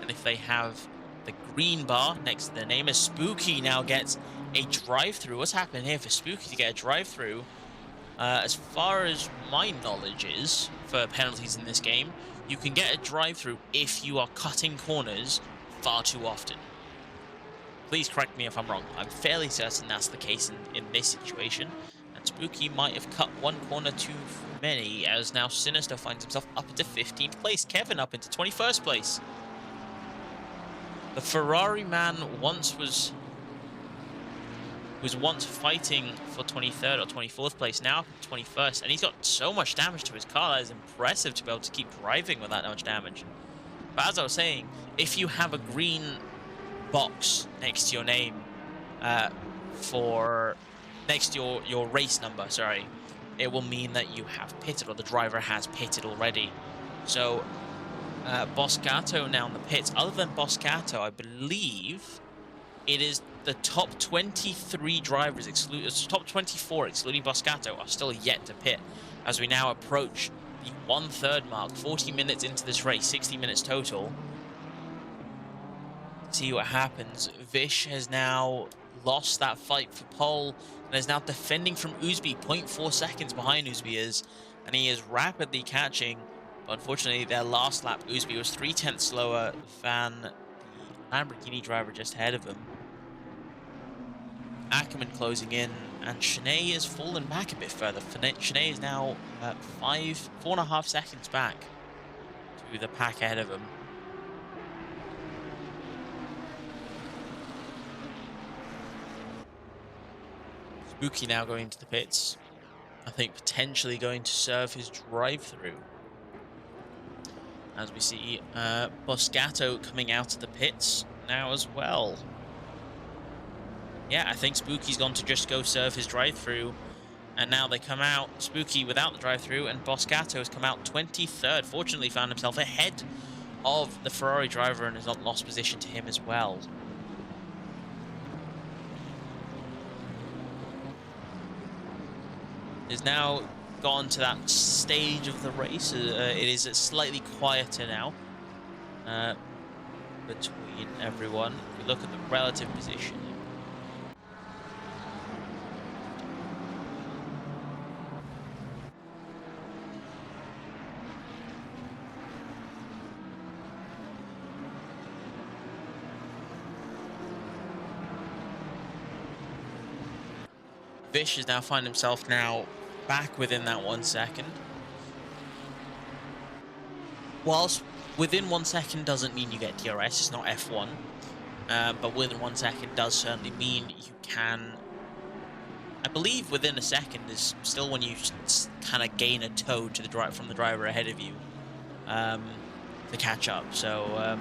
And if they have the green bar next to their name, as Spooky now gets a drive-through. What's happening here for Spooky to get a drive-through? As far as my knowledge is, for penalties in this game, you can get a drive-through if you are cutting corners far too often. Please correct me if I'm wrong. I'm fairly certain that's the case in this situation. And Spooky might have cut 1 corner too many, as now Sinister finds himself up into 15th place. Kevin up into 21st place. The Ferrari man was once fighting for 23rd or 24th place, now up in 21st, and he's got so much damage to his car. That is impressive to be able to keep driving with that much damage. But as I was saying, if you have a green box next to your name, next to your race number, sorry, it will mean that you have pitted, or the driver has pitted already. So Boscato now in the pits. Other than Boscato, I believe it is the top 23 drivers, top 24 excluding Boscato, are still yet to pit as we now approach the 1/3 mark. 40 minutes into this race, 60 minutes total. see what happens. Vish has now lost that fight for pole and is now defending from Uzbi. 0.4 seconds behind Uzbi is, and he is rapidly catching. But unfortunately, their last lap, Uzbi was 0.3 slower than the Lamborghini driver just ahead of him. Ackerman closing in, and Shanae has fallen back a bit further. Shanae is now 4.5 seconds back to the pack ahead of him. Spooky now going to the pits. I think potentially going to serve his drive-through. As we see Boscato coming out of the pits now as well. Yeah, I think Spooky's gone to just go serve his drive-through. And now they come out, Spooky without the drive-through, and Boscato has come out 23rd. Fortunately found himself ahead of the Ferrari driver and has not lost position to him as well. Is now gone to that stage of the race. It is slightly quieter now between everyone. If we look at the relative position. Vish has now found himself now back within that 1 second. Whilst within 1 second doesn't mean you get DRS, it's not F1. But within 1 second does certainly mean you can... I believe within a second is still when you kind of gain a toe to the from the driver ahead of you to catch up. So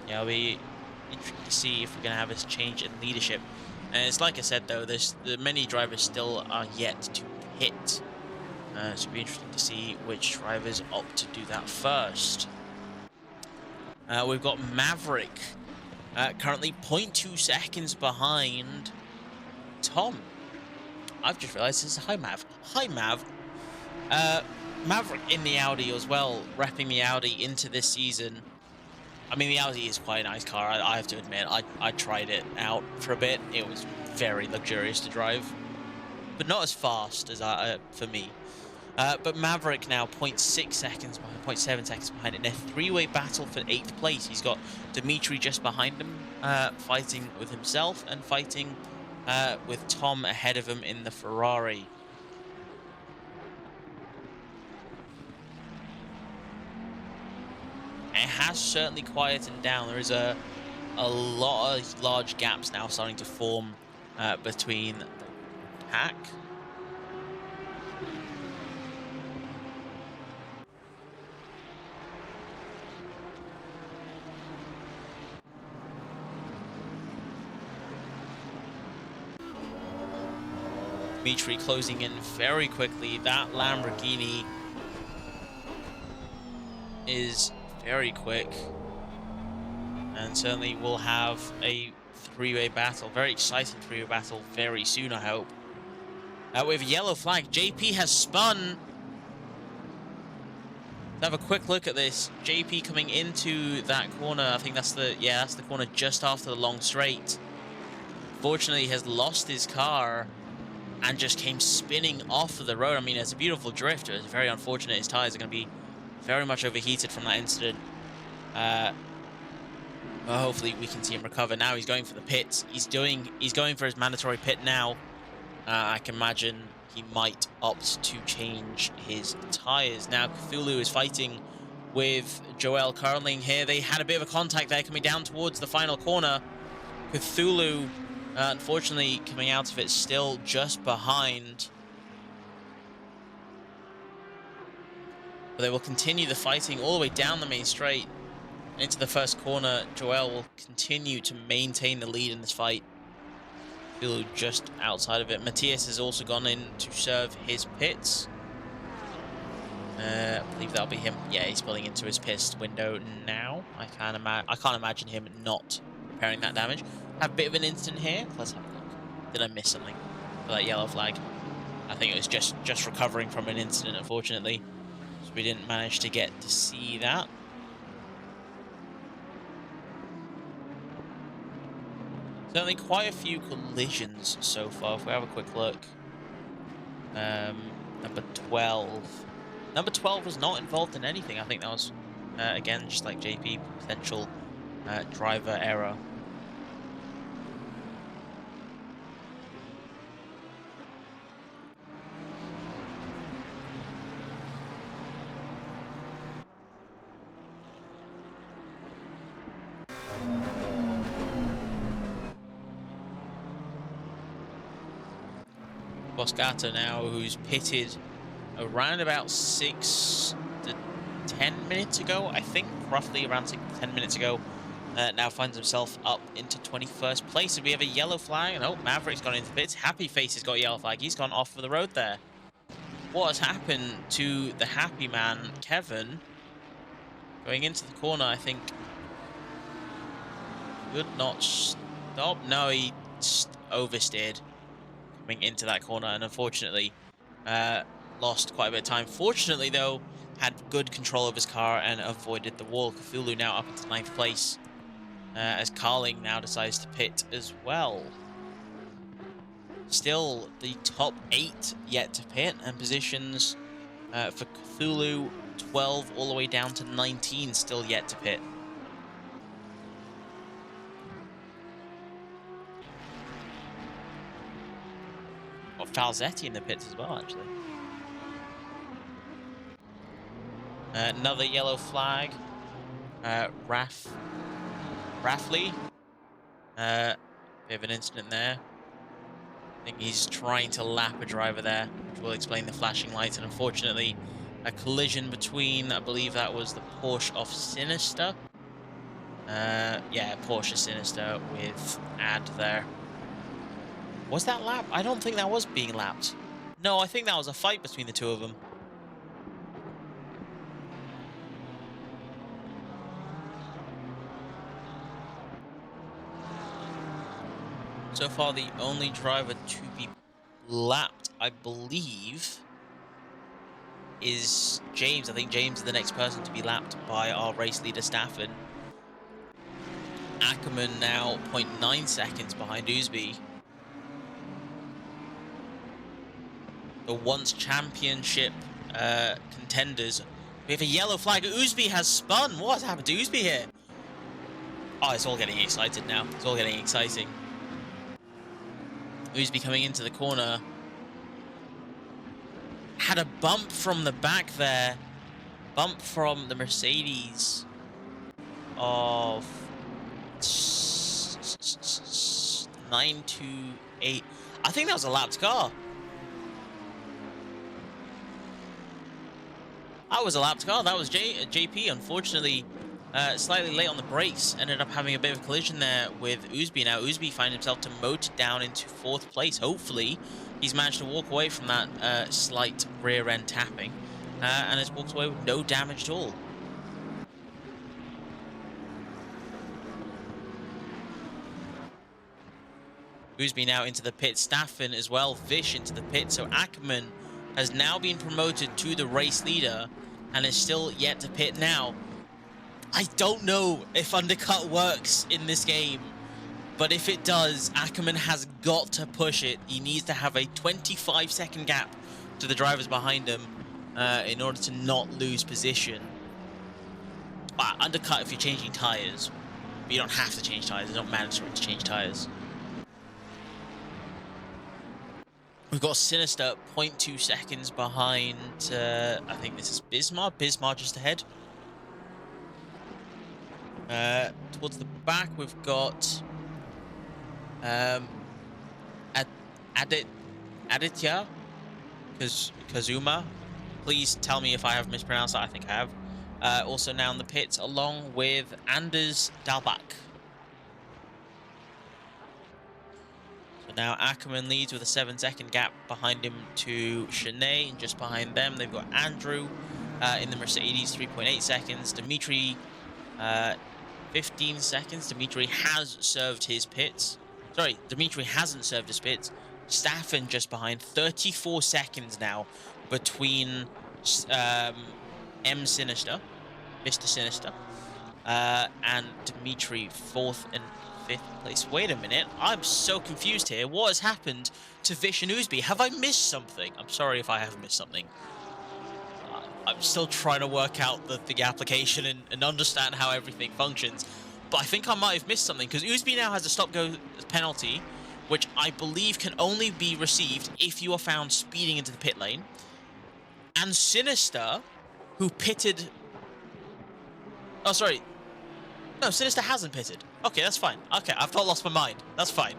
yeah, it'll be interesting to see if we're going to have a change in leadership. And it's like I said, though, the many drivers still are yet to pit. So it'll be interesting to see which drivers opt to do that first. We've got Maverick, currently 0.2 seconds behind Tom. I've just realized this is hi, Mav. Hi, Mav. Maverick in the Audi as well, repping the Audi into this season. I mean, the Audi is quite a nice car, I have to admit. I tried it out for a bit. It was very luxurious to drive, but not as fast as for me. But Maverick now 0.6 seconds behind, 0.7 seconds behind in a three-way battle for 8th place. He's got Dimitri just behind him, fighting with himself and fighting with Tom ahead of him in the Ferrari. It has certainly quietened down. There is a lot of large gaps now starting to form between the pack. Dimitri closing in very quickly. That Lamborghini is very quick, and certainly we'll have a three-way battle, very exciting three-way battle very soon, I hope. With a yellow flag, JP has spun. Let's have a quick look at this. JP coming into that corner. I think that's the corner just after the long straight. Fortunately, he has lost his car and just came spinning off of the road. I mean, it's a beautiful drift. It's very unfortunate. His tires are going to be very much overheated from that incident. Well, hopefully we can see him recover. Now he's going for the pits. He's going for his mandatory pit now. I can imagine he might opt to change his tires. Now Cthulhu is fighting with Joel Carling here. They had a bit of a contact there coming down towards the final corner. Cthulhu, unfortunately, coming out of it still just behind. But they will continue the fighting all the way down the main straight into the first corner. Joel will continue to maintain the lead in this fight. Cthulhu just outside of it. Matthias has also gone in to serve his pits. I believe that'll be him. Yeah, he's pulling into his pit window now. I can't imagine him not repairing that damage. Have a bit of an incident here. Let's have a look. Did I miss something for that yellow flag? I think it was just recovering from an incident, unfortunately. So we didn't manage to get to see that. Certainly quite a few collisions so far. If we have a quick look. Number 12. Number 12 was not involved in anything. I think that was, again, just like JP, potential driver error. Boscato now, who's pitted around about 6 to 10 minutes ago, I think, roughly around 6 to 10 minutes ago, now finds himself up into 21st place. And we have a yellow flag, and oh, Maverick's gone into the pits. Happy Face has got a yellow flag. He's gone off of the road there. What has happened to the happy man, Kevin? Going into the corner, I think. Could not stop. No, he oversteered coming into that corner, and unfortunately lost quite a bit of time. Fortunately, though, had good control of his car and avoided the wall. Cthulhu now up into 9th place, as Carling now decides to pit as well. Still the top 8 yet to pit, and positions for Cthulhu 12 all the way down to 19 still yet to pit. Falzetti in the pits as well, actually. Another yellow flag. Raffley. Bit of an incident there. I think he's trying to lap a driver there, which will explain the flashing lights. And unfortunately, a collision between, I believe that was the Porsche of Sinister. Yeah, Porsche Sinister with Ad there. Was that lap? I don't think that was being lapped. No, I think that was a fight between the two of them. So far, the only driver to be lapped, I believe, is James. I think James is the next person to be lapped by our race leader, Staffen. Ackerman now 0.9 seconds behind Oosby. The once championship contenders. We have a yellow flag. Oosby has spun. What has happened to Oosby here? Oh, it's all getting excited now. It's all getting exciting. Oosby coming into the corner. Had a bump from the back there. Bump from the Mercedes of 928. I think that was a lapped car. That was a lapped car. That was JP. Unfortunately, slightly late on the brakes. Ended up having a bit of a collision there with Oosby. Now, Oosby finds himself demoted down into 4th place. Hopefully, he's managed to walk away from that slight rear-end tapping. And has walked away with no damage at all. Oosby now into the pit. Staffen as well. Vish into the pit. So Ackerman has now been promoted to the race leader and is still yet to pit now. I don't know if undercut works in this game, but if it does, Ackerman has got to push it. He needs to have a 25-second gap to the drivers behind him in order to not lose position. Undercut if you're changing tyres, but you don't have to change tyres. It's not mandatory to change tyres. We've got Sinister 0.2 seconds behind, I think this is Bismar. Bismar just ahead. Towards the back, we've got Aditya Kazuma. Please tell me if I have mispronounced that. I think I have. Also now in the pits, along with Anders Dalbach. Now Ackerman leads with a 7-second gap behind him to Shanae, and just behind them they've got Andrew in the Mercedes, 3.8 seconds. Dimitri, 15 seconds. Dimitri has served his pits. Sorry, Dimitri hasn't served his pits. Staffen just behind, 34 seconds now between M Sinister, Mr. Sinister, and Dimitri, 4th and 5th place. Wait a minute. I'm so confused here. What has happened to Vish and Oozby? Have I missed something? I'm sorry if I have missed something. I'm still trying to work out the application and understand how everything functions. But I think I might have missed something, because Oozby now has a stop-go penalty, which I believe can only be received if you are found speeding into the pit lane. And Sinister, who pitted... Oh, sorry. No, Sinister hasn't pitted. Okay, that's fine. Okay, I've not lost my mind. That's fine.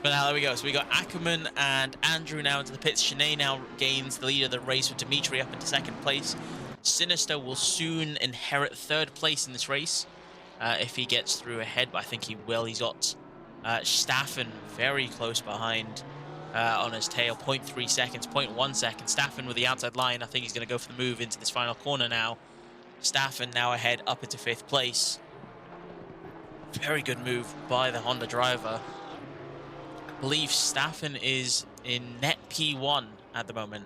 But now there we go. So we got Ackerman and Andrew now into the pits. Shanae now gains the lead of the race with Dimitri up into 2nd place. Sinister will soon inherit 3rd place in this race if he gets through ahead, but I think he will. He's got Staffen very close behind on his tail. 0.3 seconds, 0.1 seconds. Staffen with the outside line. I think he's going to go for the move into this final corner now. Staffen now ahead up into 5th place. Very good move by the Honda driver. I believe Staffen is in net P1 at the moment.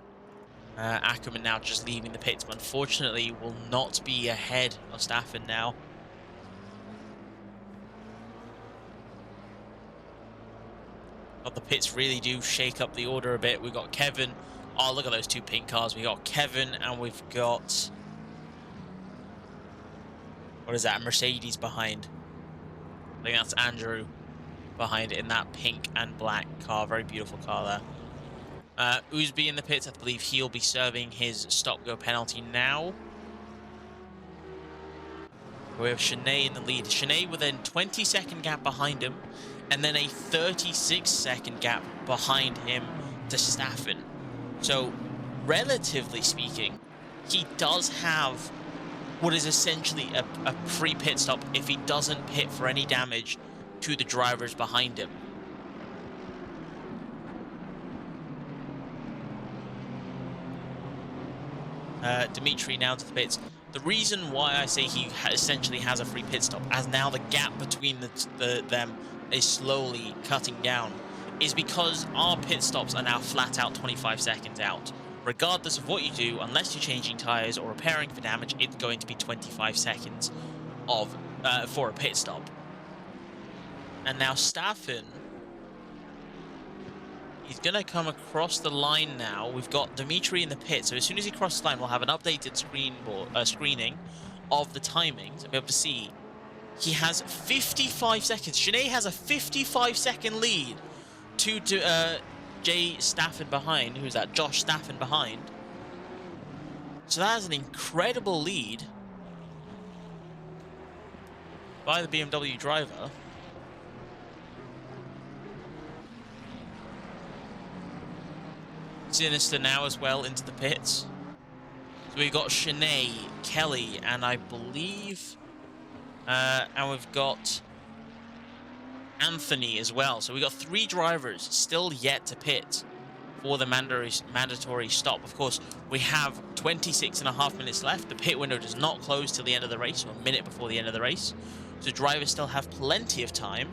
Ackerman now just leaving the pits, but unfortunately will not be ahead of Staffen now. But the pits really do shake up the order a bit. We've got Kevin. Oh, look at those 2 pink cars. We got Kevin and we've got... What is that? Mercedes behind. I think that's Andrew behind in that pink and black car. Very beautiful car there. Oozby in the pits. I believe he'll be serving his stop-go penalty now. We have Shanae in the lead. Shanae with a 20-second gap behind him, and then a 36-second gap behind him to Staffen. So, relatively speaking, he does have what is essentially a free pit stop if he doesn't pit for any damage to the drivers behind him. Dimitri now to the pits. The reason why I say he essentially has a free pit stop, as now the gap between them is slowly cutting down, is because our pit stops are now flat out 25 seconds out. Regardless of what you do, unless you're changing tyres or repairing for damage, it's going to be 25 seconds of for a pit stop. And now Staffen, he's going to come across the line now. We've got Dimitri in the pit, so as soon as he crosses the line, we'll have an updated screening of the timings. I'll be able to see he has 55 seconds. Shanae has a 55-second lead to Jay Staffen behind. Who's that? Josh Staffen behind. So that is an incredible lead by the BMW driver. Sinister now as well into the pits. So we've got Shanae, Kelly, and I believe... and we've got Anthony as well. So we've got 3 drivers still yet to pit for the mandatory stop. Of course, we have 26.5 minutes left. The pit window does not close till the end of the race, or a minute before the end of the race. So drivers still have plenty of time.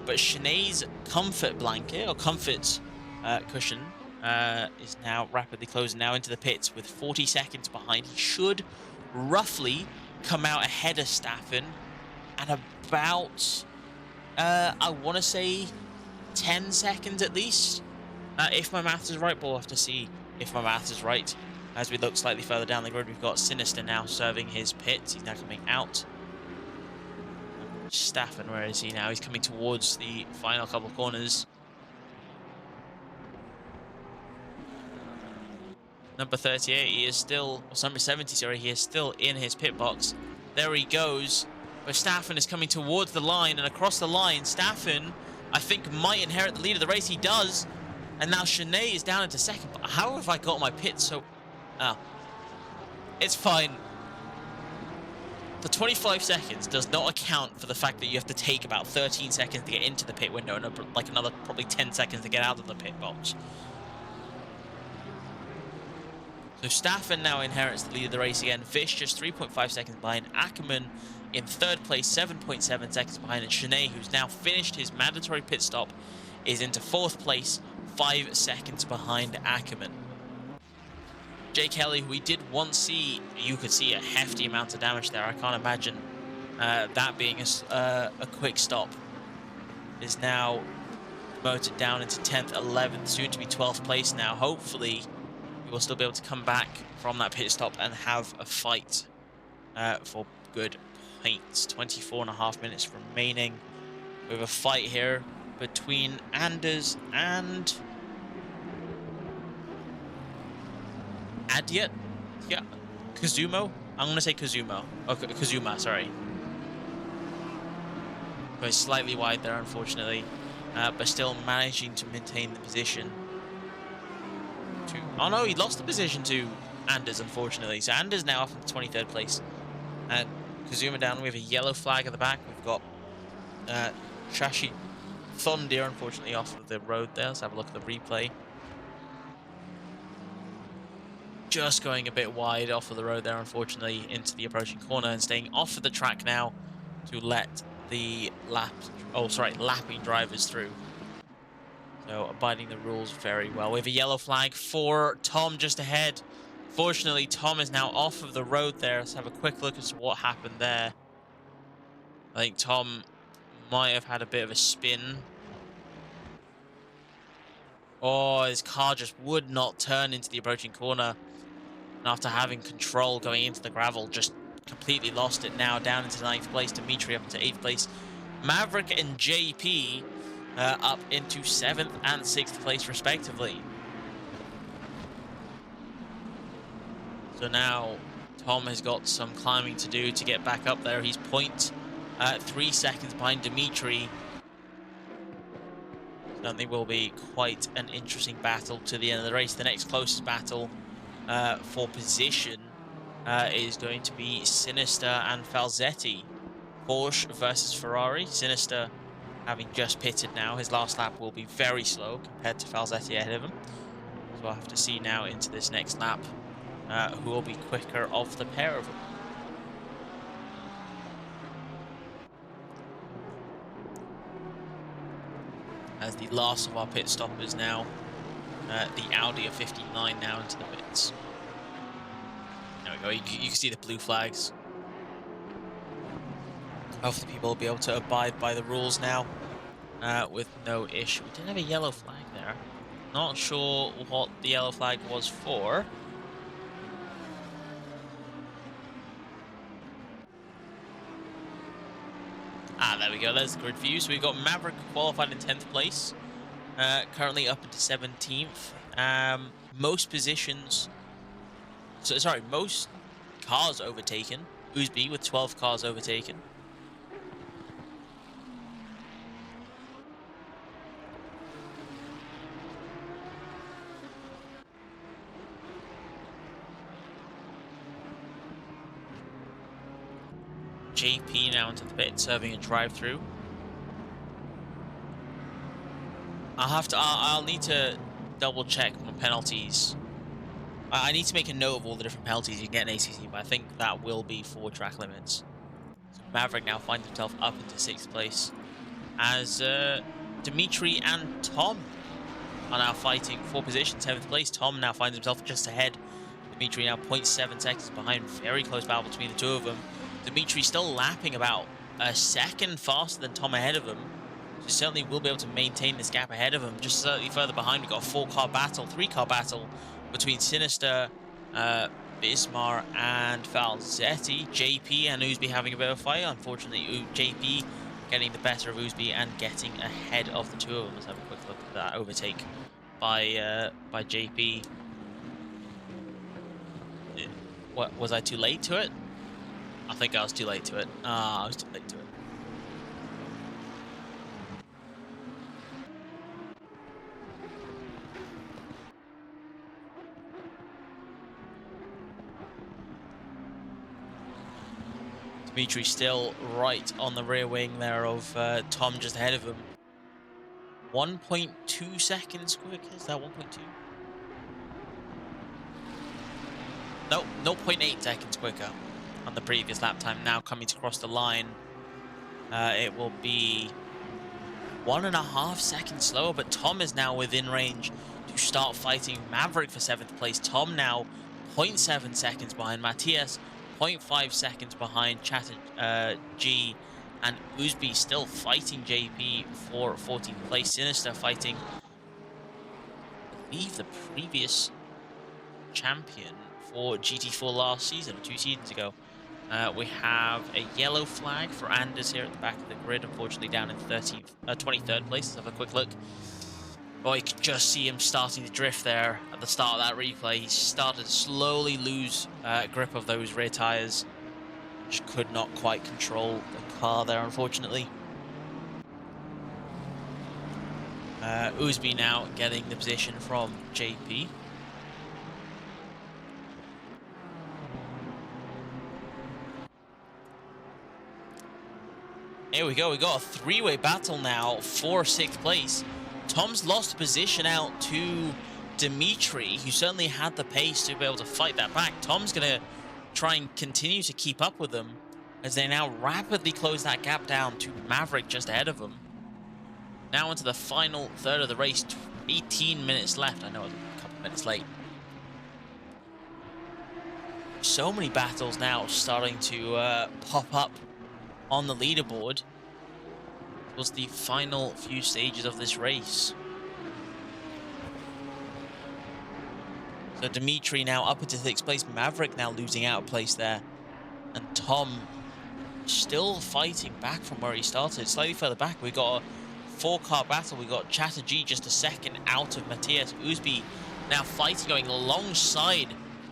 But Shanae's comfort blanket, or comfort cushion, is now rapidly closing now into the pits with 40 seconds behind. He should roughly come out ahead of Staffen at about, I want to say 10 seconds at least. If my maths is right, but we'll have to see if my maths is right. As we look slightly further down the road, we've got Sinister now serving his pits. He's now coming out. Staffen, where is he now? He's coming towards the final couple of corners. Number 38, he is still, or number 70, sorry, he is still in his pit box. There he goes. But Staffen is coming towards the line, and across the line, Staffen, I think, might inherit the lead of the race. He does. And now Shanae is down into second. But how have I got my pit so... Oh. It's fine. The 25 seconds does not account for the fact that you have to take about 13 seconds to get into the pit window and like another probably 10 seconds to get out of the pit box. So Staffen now inherits the lead of the race again. Vish just 3.5 seconds behind. Ackerman in 3rd place, 7.7 seconds behind. And Shanae, who's now finished his mandatory pit stop, is into 4th place, 5 seconds behind Ackerman. Jay Kelly, who we did once see, you could see a hefty amount of damage there. I can't imagine that being a quick stop. Is now promoted down into 10th, 11th, soon to be 12th place now. Hopefully, we will still be able to come back from that pit stop and have a fight for good points. 24.5 minutes remaining. We have a fight here between Anders and Adyat? Yeah, Kazumo? I'm going to say Kazumo. Okay, Kazuma, sorry. Going slightly wide there, unfortunately. But still managing to maintain the position. Oh no, he lost the position to Anders, unfortunately. So Anders now off in the 23rd place. And Kazuma down. We have a yellow flag at the back. We've got Shashi Thondir, unfortunately, off of the road there. Let's have a look at the replay. Just going a bit wide off of the road there, unfortunately, into the approaching corner and staying off of the track now to let the lapping drivers through. So abiding the rules very well. We have a yellow flag for Tom just ahead. Fortunately, Tom is now off of the road there. Let's have a quick look at what happened there. I think Tom might have had a bit of a spin. Oh, his car just would not turn into the approaching corner. And after having control going into the gravel, just completely lost it now. Down into 9th place. Dimitri up into 8th place. Maverick and JP up into 7th and 6th place, respectively. So now Tom has got some climbing to do to get back up there. He's 0.3 seconds behind Dimitri. Certainly will be quite an interesting battle to the end of the race. The next closest battle for position is going to be Sinister and Falzetti. Porsche versus Ferrari. Sinister having just pitted now. His last lap will be very slow compared to Falzetti ahead of him. So we'll have to see now into this next lap who will be quicker of the pair of them. As the last of our pit stoppers now, the Audi of 59 now into the pits. There we go, you can see the blue flags. Hopefully people will be able to abide by the rules now with no issue. We did have a yellow flag there. Not sure what the yellow flag was for. Ah, there we go. There's the grid view. So we've got Maverick qualified in 10th place. Currently up into 17th. Most positions... most cars overtaken. Oosby with 12 cars overtaken. JP now into the pit, serving a drive-through. I'll need to double check my penalties. I need to make a note of all the different penalties you get in ACC, but I think that will be for track limits. So Maverick now finds himself up into 6th place as Dimitri and Tom are now fighting for position. 7th place. Tom now finds himself just ahead. Dimitri now 0.7 seconds behind. Very close battle between the two of them. Dimitri still lapping about a second faster than Tom ahead of him. So certainly will be able to maintain this gap ahead of him. Just slightly further behind, we've got a 3-car battle between Sinister, Bismar, and Falzetti. JP and Oosby having a bit of a fight. Unfortunately, JP getting the better of Oosby and getting ahead of the two of them. Let's have a quick look at that overtake by JP. What, was I too late to it? I think I was too late to it. I was too late to it. Dimitri still right on the rear wing there of Tom just ahead of him. 1.2 seconds quick. Is that 1.2? No, 0.8 seconds quicker on the previous lap time. Now coming to cross the line, it will be 1.5 seconds slower, but Tom is now within range to start fighting Maverick for 7th place. Tom now 0.7 seconds behind Matthias, 0.5 seconds behind Chatter G, and Uzbi still fighting JP for 14th place. Sinister fighting, I believe, the previous champion for GT4 last season, 2 seasons ago. We have a yellow flag for Anders here at the back of the grid, unfortunately down in 23rd place. Let's have a quick look. Oh, you could just see him starting to drift there at the start of that replay. He started to slowly lose grip of those rear tyres. Just could not quite control the car there, unfortunately. Uzbi now getting the position from JP. Here we go. We got a three-way battle now for 6th place. Tom's lost position out to Dimitri, who certainly had the pace to be able to fight that back. Tom's going to try and continue to keep up with them as they now rapidly close that gap down to Maverick just ahead of them. Now into the final third of the race. 18 minutes left. I know, a couple of minutes late. So many battles now starting to pop up on the leaderboard. It was the final few stages of this race. So Dimitri now up into 6th place. Maverick now losing out a place there. And Tom still fighting back from where he started. Slightly further back, we got a 4-car battle. We got Chatterjee just a second out of Matthias. Uzbi now fighting, going alongside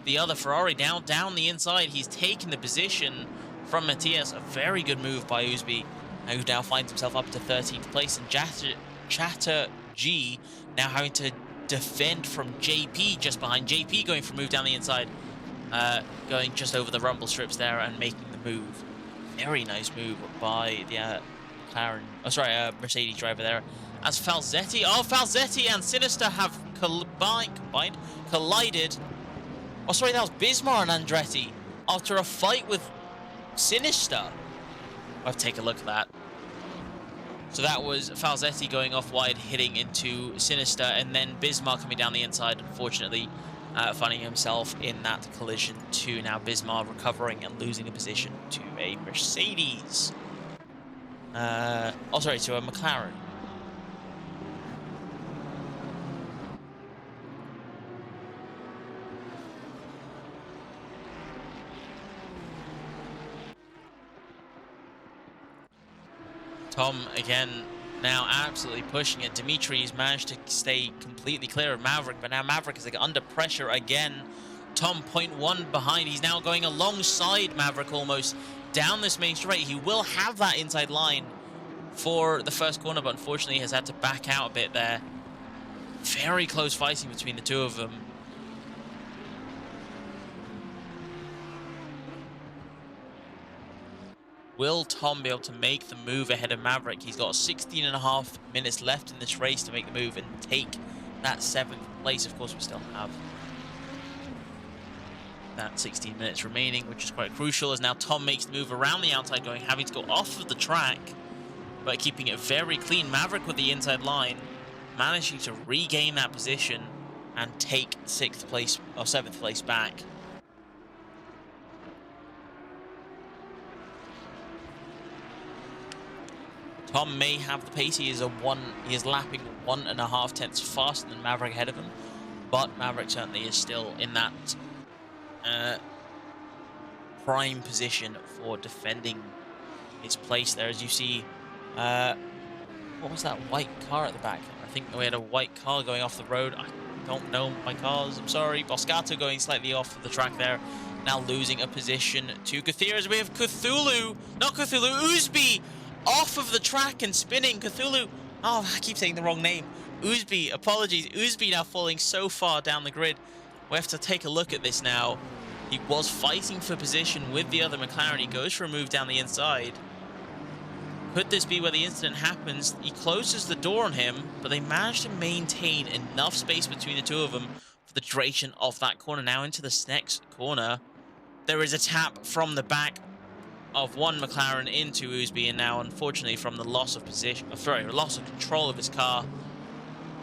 the other Ferrari down the inside. He's taken the position from Matthias. A very good move by Uzbi, who now finds himself up to 13th place. And Chatterjee now having to defend from JP just behind. JP going for a move down the inside, going just over the rumble strips there and making the move. Very nice move by the Mercedes driver there. As Falzetti and Sinister have collided. Oh, sorry, that was Bismar and Andretti after a fight with Sinister. I'll take a look at that. So that was Falzetti going off wide, hitting into Sinister, and then Bismar coming down the inside, unfortunately, finding himself in that collision too. Now Bismar recovering and losing the position to a Mercedes. To a McLaren. Tom again now absolutely pushing it. Dimitri's managed to stay completely clear of Maverick, but now Maverick is under pressure again. Tom 0.1 behind. He's now going alongside Maverick almost down this main straight. He will have that inside line for the first corner, but unfortunately has had to back out a bit there. Very close fighting between the two of them. Will Tom be able to make the move ahead of Maverick? He's got 16.5 minutes left in this race to make the move and take that 7th place. Of course, we still have that 16 minutes remaining, which is quite crucial, as now Tom makes the move around the outside, having to go off of the track, but keeping it very clean. Maverick with the inside line, managing to regain that position and take 6th place or 7th place back. Tom may have the pace. He is lapping 1.5 tenths faster than Maverick ahead of him, but Maverick certainly is still in that prime position for defending his place there. As you see, what was that white car at the back? I think we had a white car going off the road. I don't know my cars, I'm sorry. Boscato going slightly off of the track there. Now losing a position to Cthulhu, as we have Uzbi off of the track and spinning. Cthulhu, oh, I keep saying the wrong name. Uzbi, apologies. Uzbi now falling so far down the grid. We have to take a look at this now. He was fighting for position with the other McLaren. He goes for a move down the inside. Could this be where the incident happens? He closes the door on him, but they managed to maintain enough space between the two of them for the duration of that corner. Now into this next corner, there is a tap from the back of one McLaren into Uzbi, and now unfortunately from the loss of control of his car,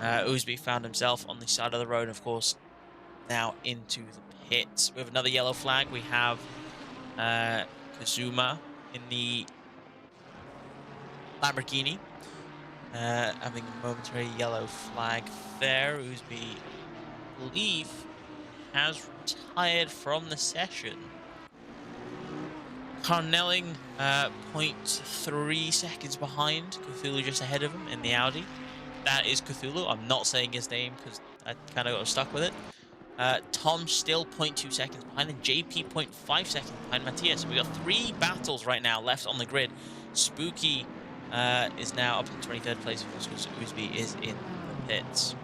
Uzbi found himself on the side of the road, of course, now into the pits with another yellow flag. We have Kazuma in the Lamborghini having a momentary yellow flag there. Oosby, I believe, has retired from the session. Carnelling, 0.3 seconds behind. Cthulhu just ahead of him in the Audi. That is Cthulhu. I'm not saying his name because I kind of got stuck with it. Tom still 0.2 seconds behind, and JP 0.5 seconds behind Matthias. So we got 3 battles right now left on the grid. Spooky is now up in 23rd place because Oosby is in the pits.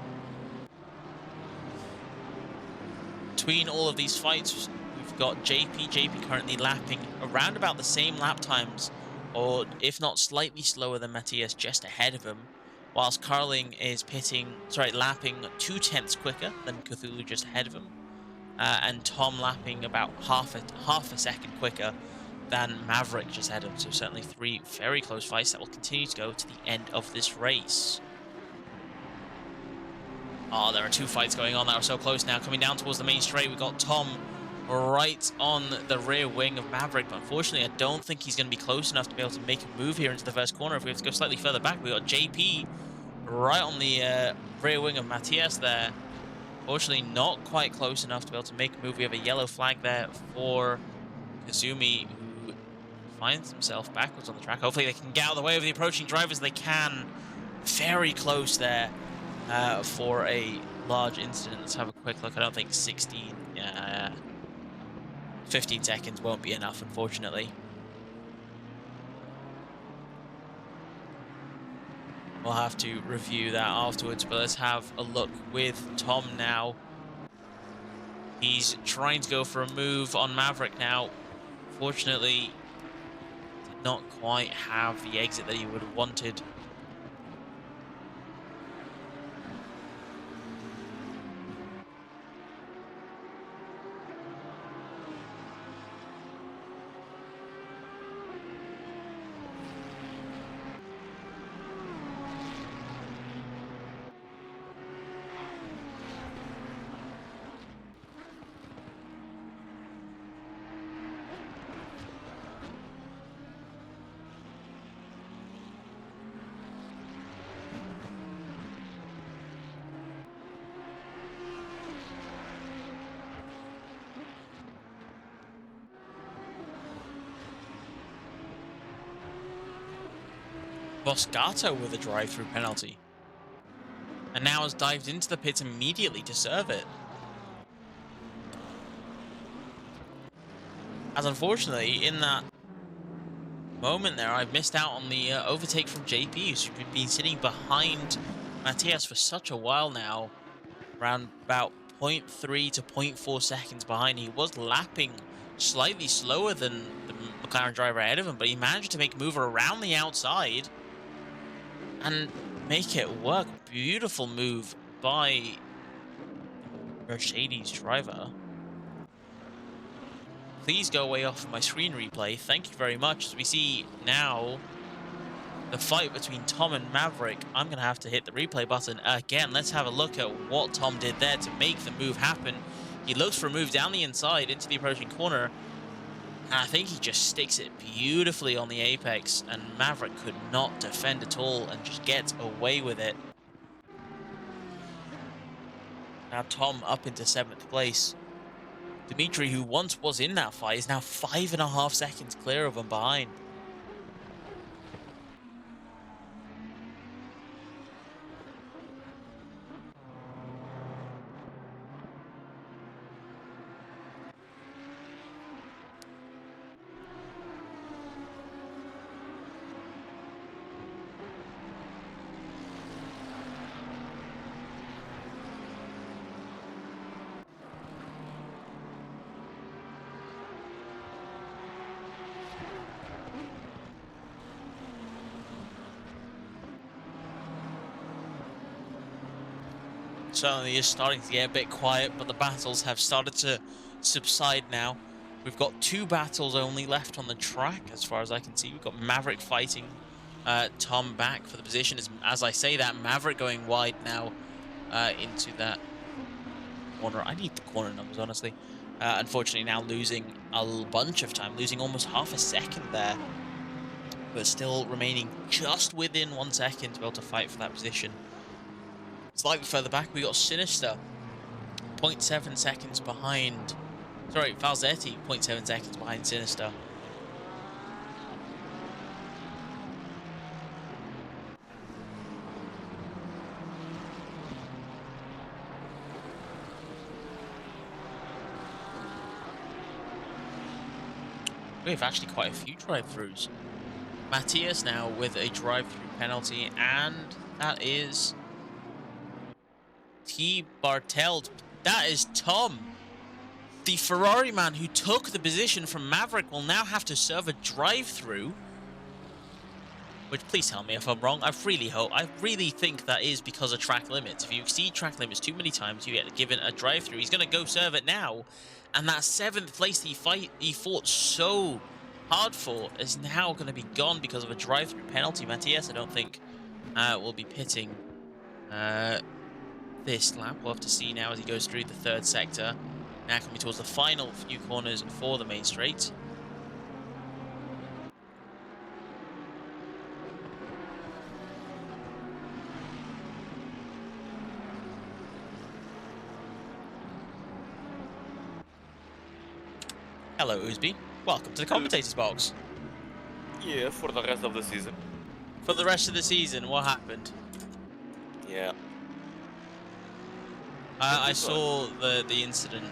Between all of these fights, we've got JP currently lapping around about the same lap times, or if not slightly slower than Matthias, just ahead of him, whilst Carling is lapping 0.2 quicker than Cthulhu, just ahead of him, and Tom lapping about half a second quicker than Maverick, just ahead of him. So certainly 3 very close fights that will continue to go to the end of this race. Oh, there are 2 fights going on that are so close now. Coming down towards the main straight, we got Tom right on the rear wing of Maverick, but unfortunately I don't think he's going to be close enough to be able to make a move here into the first corner. If we have to go slightly further back, we got JP right on the rear wing of Matthias there. Fortunately, not quite close enough to be able to make a move. We have a yellow flag there for Kazumi, who finds himself backwards on the track. Hopefully they can get out of the way of the approaching drivers. They can. Very close there for a large incident. Let's have a quick look. I don't think 15 seconds won't be enough, unfortunately. We'll have to review that afterwards, but let's have a look with Tom now. He's trying to go for a move on Maverick now. Fortunately, did not quite have the exit that he would have wanted. Boscato with a drive-through penalty. And now has dived into the pits immediately to serve it. As unfortunately, in that moment there, I've missed out on the overtake from JP, who's been sitting behind Matthias for such a while now. Around about 0.3 to 0.4 seconds behind. He was lapping slightly slower than the McLaren driver ahead of him, but he managed to make a move around the outside and make it work. Beautiful move by Mercedes driver. Please go away off my screen replay. Thank you very much. As we see now the fight between Tom and Maverick, I'm going to have to hit the replay button again. Let's have a look at what Tom did there to make the move happen. He looks for a move down the inside into the approaching corner. And I think he just sticks it beautifully on the apex, and Maverick could not defend at all and just gets away with it. Now Tom up into 7th place. Dimitri, who once was in that fight, is now 5.5 seconds clear of him behind. Certainly is starting to get a bit quiet, but the battles have started to subside now. We've got 2 battles only left on the track, as far as I can see. We've got Maverick fighting Tom back for the position. As I say that, Maverick going wide now into that corner. I need the corner numbers, honestly. Unfortunately, now losing a bunch of time, losing almost half a second there, but still remaining just within 1 second to be able to fight for that position. Slightly further back, we got Sinister, 0.7 seconds behind. Sorry, Falzetti, 0.7 seconds behind Sinister. We have actually quite a few drive-throughs. Matthias now with a drive-through penalty, and that is T. Bartelt. That is Tom. The Ferrari man who took the position from Maverick will now have to serve a drive-through. Which, please tell me if I'm wrong. I really think that is because of track limits. If you exceed track limits too many times, you get given a drive-through. He's going to go serve it now. And that 7th place he fought so hard for is now going to be gone because of a drive-through penalty. Matthias, I don't think, will be pitting this lap. We'll have to see now as he goes through the 3rd sector. Now coming towards the final few corners for the main straight. Hello, Oosby. Welcome to the commentator's box. Yeah, for the rest of the season. For the rest of the season, what happened? Yeah. I saw the incident.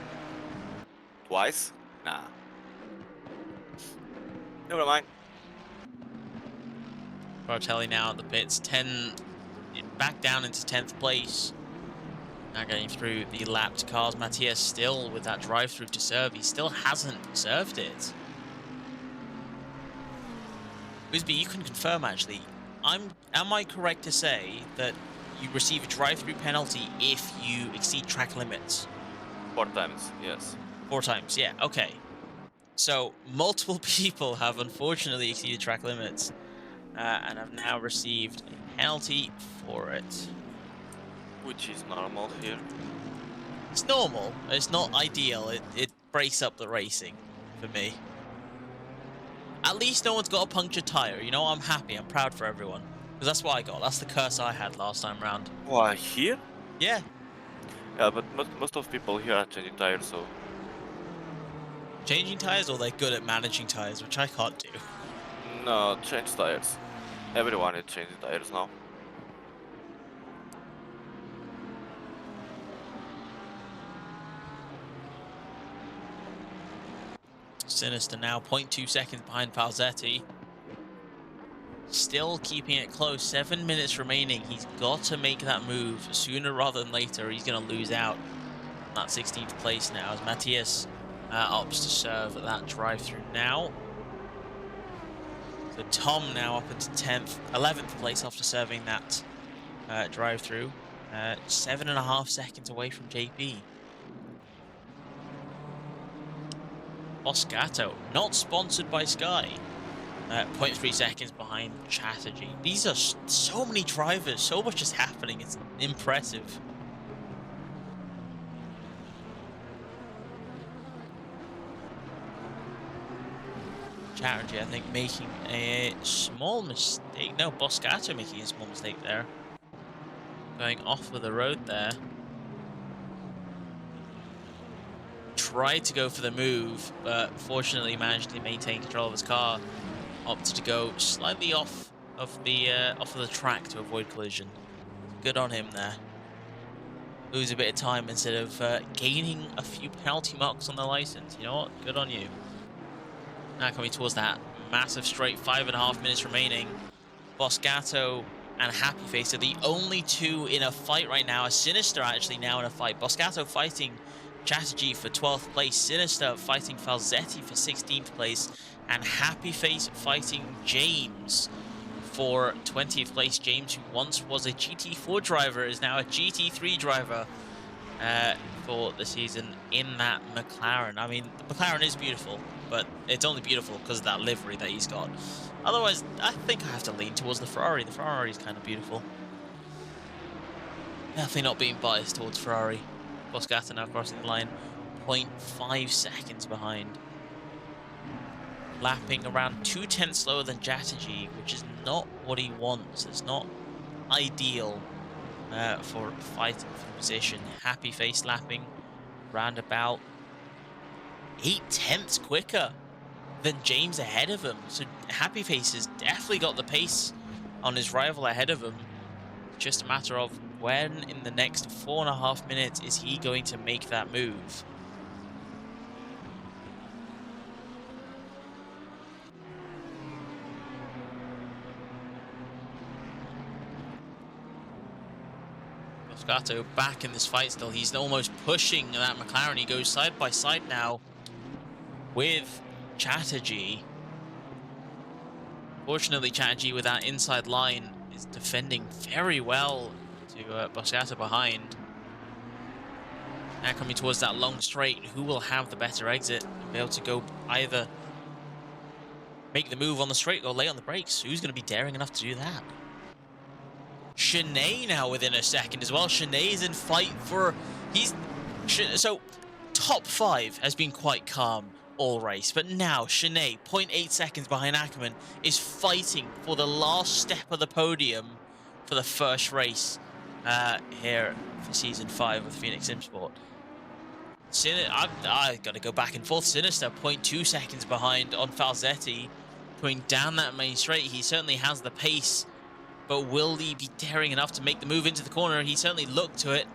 Twice? Nah. Never mind. Bartelli now at the pits, back down into 10th place. Now getting through the lapped cars. Matthias still with that drive-through to serve. He still hasn't served it. Wisby, you can confirm actually. Am I correct to say that you receive a drive-through penalty if you exceed track limits? 4 times, yes. 4 times, yeah, okay. So multiple people have unfortunately exceeded track limits and have now received a penalty for it. Which is normal here. It's normal. It's not ideal. It breaks up the racing for me. At least no one's got a punctured tire. You know, I'm happy. I'm proud for everyone. Because that's what I got. That's the curse I had last time round. Why, here? Yeah. Yeah, but most of people here are changing tires, so... Changing tires, or they're good at managing tires, which I can't do. No, change tires. Everyone is changing tires now. Sinister now 0.2 seconds behind Falzetti. Still keeping it close. 7 minutes remaining. He's got to make that move sooner rather than later. He's going to lose out on that 16th place now as Matthias opts to serve that drive-through now. So Tom now up into 11th place after serving that drive-through. 7.5 seconds away from JP. Moscato, not sponsored by Sky. 0.3 seconds behind Chatterjee. These are so many drivers, so much is happening, it's impressive. Chatterjee, I think, making a small mistake. No, Moscato making a small mistake there. Going off of the road there. Tried to go for the move, but fortunately managed to maintain control of his car. Opted to go slightly off of the track to avoid collision. Good on him there. Lose a bit of time instead of gaining a few penalty marks on the license. You know what? Good on you. Now coming towards that massive straight, 5.5 minutes remaining. Boscato and Happy Face are the only two in a fight right now. A Sinister actually now in a fight. Boscato fighting Chatterjee for 12th place, Sinister fighting Falzetti for 16th place, and Happy Face fighting James for 20th place. James, who once was a GT4 driver, is now a GT3 driver for the season in that McLaren. I mean, the McLaren is beautiful, but it's only beautiful because of that livery that he's got. Otherwise, I think I have to lean towards the Ferrari. The Ferrari is kind of beautiful. Definitely not being biased towards Ferrari. Boscata now crossing the line. 0.5 seconds behind. Lapping around 2/10 slower than Jataji, which is not what he wants. It's not ideal for fighting for the position. Happy Face lapping round about 8/10 quicker than James ahead of him. So Happy Face has definitely got the pace on his rival ahead of him. Just a matter of when in the next 4.5 minutes is he going to make that move. Moscato back in this fight still. He's almost pushing that McLaren. He goes side by side now with Chatterjee. Fortunately, Chatterjee with that inside line is defending very well to Moscato behind. Now coming towards that long straight, who will have the better exit and be able to go either make the move on the straight or lay on the brakes? Who's going to be daring enough to do that? Shanae now within a second as well. Shanae is in fight for... So, top 5 has been quite calm all race. But now, Shanae, 0.8 seconds behind Ackerman, is fighting for the last step of the podium for the first race here for Season 5 of Phoenix SimSport. I've got to go back and forth. Sinister, 0.2 seconds behind on Falzetti. Going down that main straight, he certainly has the pace. But will he be daring enough to make the move into the corner? He certainly looked to it.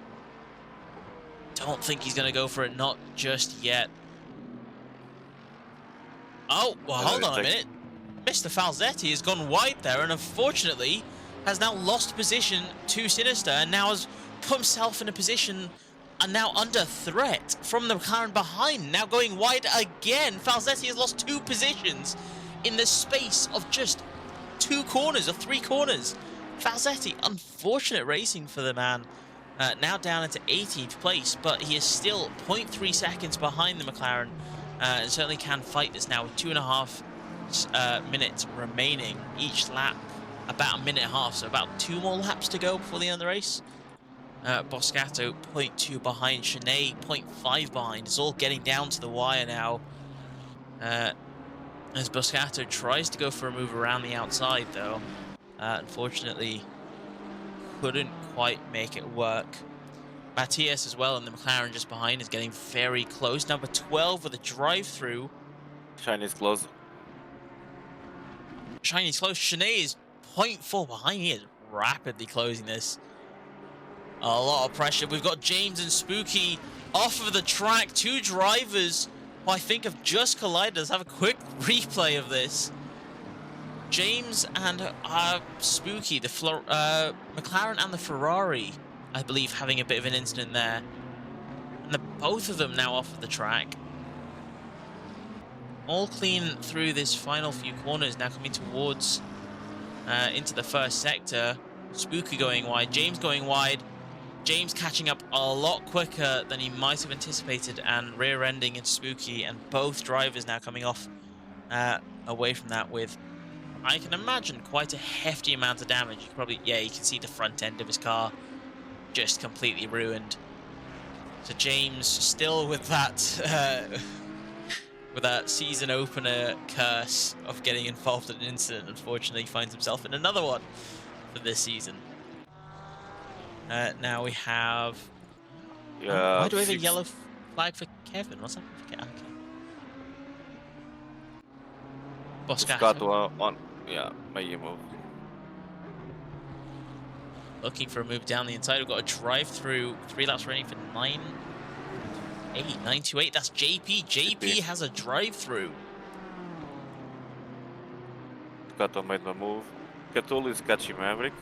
Don't think he's going to go for it. Not just yet. Oh, well, hold on a minute. Mr. Falzetti has gone wide there and unfortunately has now lost position to Sinister and now has put himself in a position and now under threat from the McLaren behind. Now going wide again. Falzetti has lost 2 positions in the space of just 2 corners or 3 corners. Falzetti, unfortunate racing for the man. Now down into 18th place, but he is still 0.3 seconds behind the McLaren and certainly can fight this now with 2.5 minutes remaining. Each lap about 1.5 minutes, so about 2 more laps to go before the end of the race. Boscato 0.2 behind, Shanae 0.5 behind. It's all getting down to the wire now. As Boscato tries to go for a move around the outside, though, unfortunately couldn't quite make it work. Matthias as well in the McLaren just behind is getting very close. Number 12 with a drive-through. Shiny's close. Shiny's close. Shanae is 0.4 behind. He is rapidly closing this. A lot of pressure. We've got James and Spooky off of the track. 2 drivers who I think have just collided. Let's have a quick replay of this. James and Spooky, the McLaren and the Ferrari, I believe, having a bit of an incident there. And both of them now off of the track. All clean through this final few corners, now coming towards into the first sector. Spooky going wide, James going wide. James catching up a lot quicker than he might have anticipated and rear-ending into Spooky, and both drivers now coming off away from that with, I can imagine, quite a hefty amount of damage. You probably, yeah, you can see the front end of his car just completely ruined. So James still with that season opener curse of getting involved in an incident, unfortunately finds himself in another one for this season. Now we have... Yeah. why do we have a yellow flag for Kevin? What's happening for Kevin? Okay. Boscato on, yeah, make a move. Looking for a move down the inside. We've got a drive through. 3 laps remaining for 9.28. That's JP. JP has a drive through. Boscato made the move. Cthulhu is catching Maverick.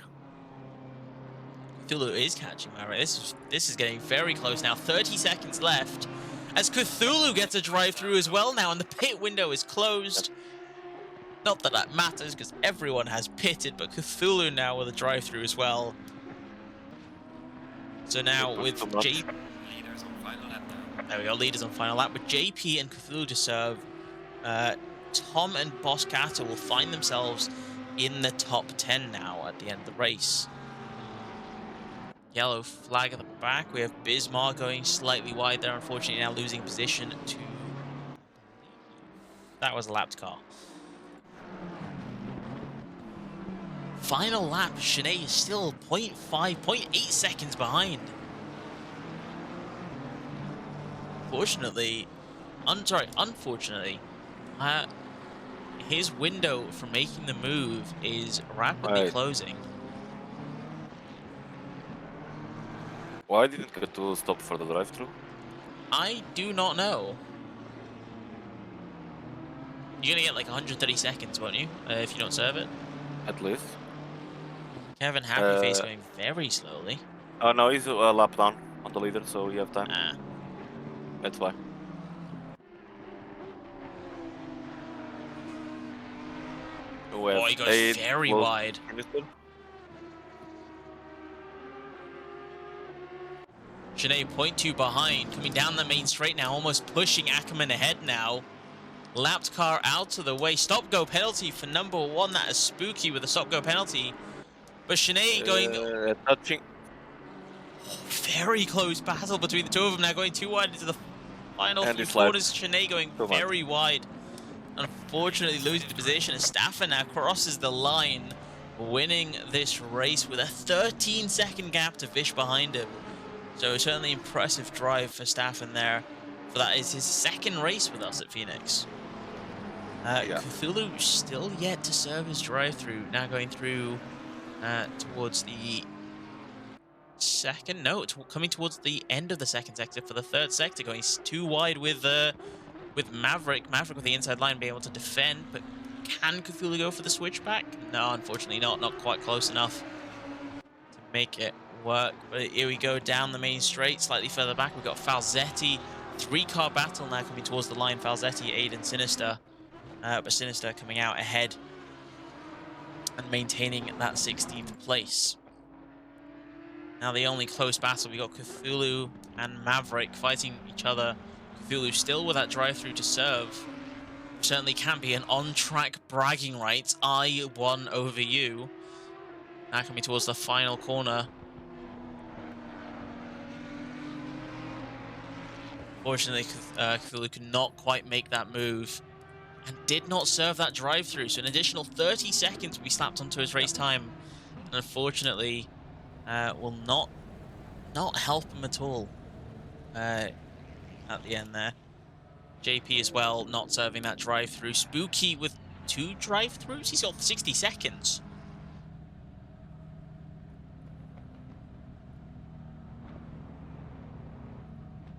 Cthulhu is catching Maverick. This is getting very close now. 30 seconds left. As Cthulhu gets a drive through as well now, and the pit window is closed. Not that that matters, because everyone has pitted, but Cthulhu now with a drive-through as well. So now with JP... Leaders on final lap now. There we go, leaders on final lap. With JP and Cthulhu to serve, Tom and Boscato will find themselves in the top 10 now at the end of the race. yellow flag at the back. We have Bismarck going slightly wide there, unfortunately now losing position to... That was a lapped car. Final lap, Sinead is still 0.8 seconds behind. Unfortunately, his window for making the move is rapidly closing. Why didn't Cthulhu stop for the drive-thru? I do not know. You're gonna get like 130 seconds, won't you? If you don't serve it. At least. Kevin Happy Face going very slowly. Oh no, he's a lap down on the leader, so you have time. Ah. That's why. Oh, he goes very wide. Sinead 0.2 behind, coming down the main straight now, almost pushing Ackerman ahead now. Lapped car out of the way. Stop-go penalty for number 1. That is spooky with a stop-go penalty. But Sinead going... touching. Very close battle between the two of them now, going too wide into the final few corners. Sinead going very wide. Unfortunately losing the position as Staffen now crosses the line, winning this race with a 13-second gap to Vish behind him. So certainly impressive drive for Staffen there. For that is his second race with us at Phoenix. Cthulhu still yet to serve his drive-through. Now going through towards the second. No, it's coming towards the end of the second sector for the third sector. Going too wide with Maverick. Maverick with the inside line being able to defend, but can Cthulhu go for the switchback? No, unfortunately not. Not quite close enough to make it work. But here we go down the main straight, slightly further back. We've got Falzetti. 3-car battle now coming towards the line. Falzetti, Aiden, Sinister. But Sinister coming out ahead and maintaining that 16th place. Now the only close battle, we got Cthulhu and Maverick fighting each other. Cthulhu still with that drive-through to serve. Certainly can be an on-track bragging rights. I won over you. Now coming towards the final corner. Unfortunately, Cthulhu could not quite make that move and did not serve that drive-through. So an additional 30 seconds will be slapped onto his race time. And unfortunately, will not help him at all at the end there. JP as well, not serving that drive-through. Spooky with 2 drive-throughs. He's got 60 seconds.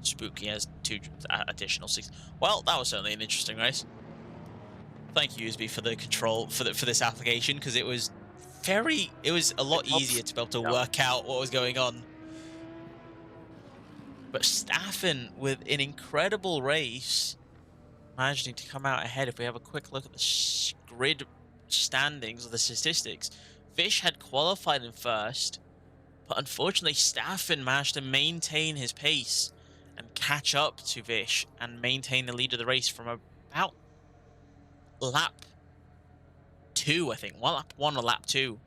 Spooky has 2 additional 6. Well, that was certainly an interesting race. Thank you, USB, for the control for this application, because it was a lot easier to be able to work out what was going on. But Staffen with an incredible race, managing to come out ahead. If we have a quick look at the grid standings or the statistics, Vish had qualified in first, but unfortunately Staffen managed to maintain his pace and catch up to Vish and maintain the lead of the race from about lap 2, I think. Lap 1 or lap 2.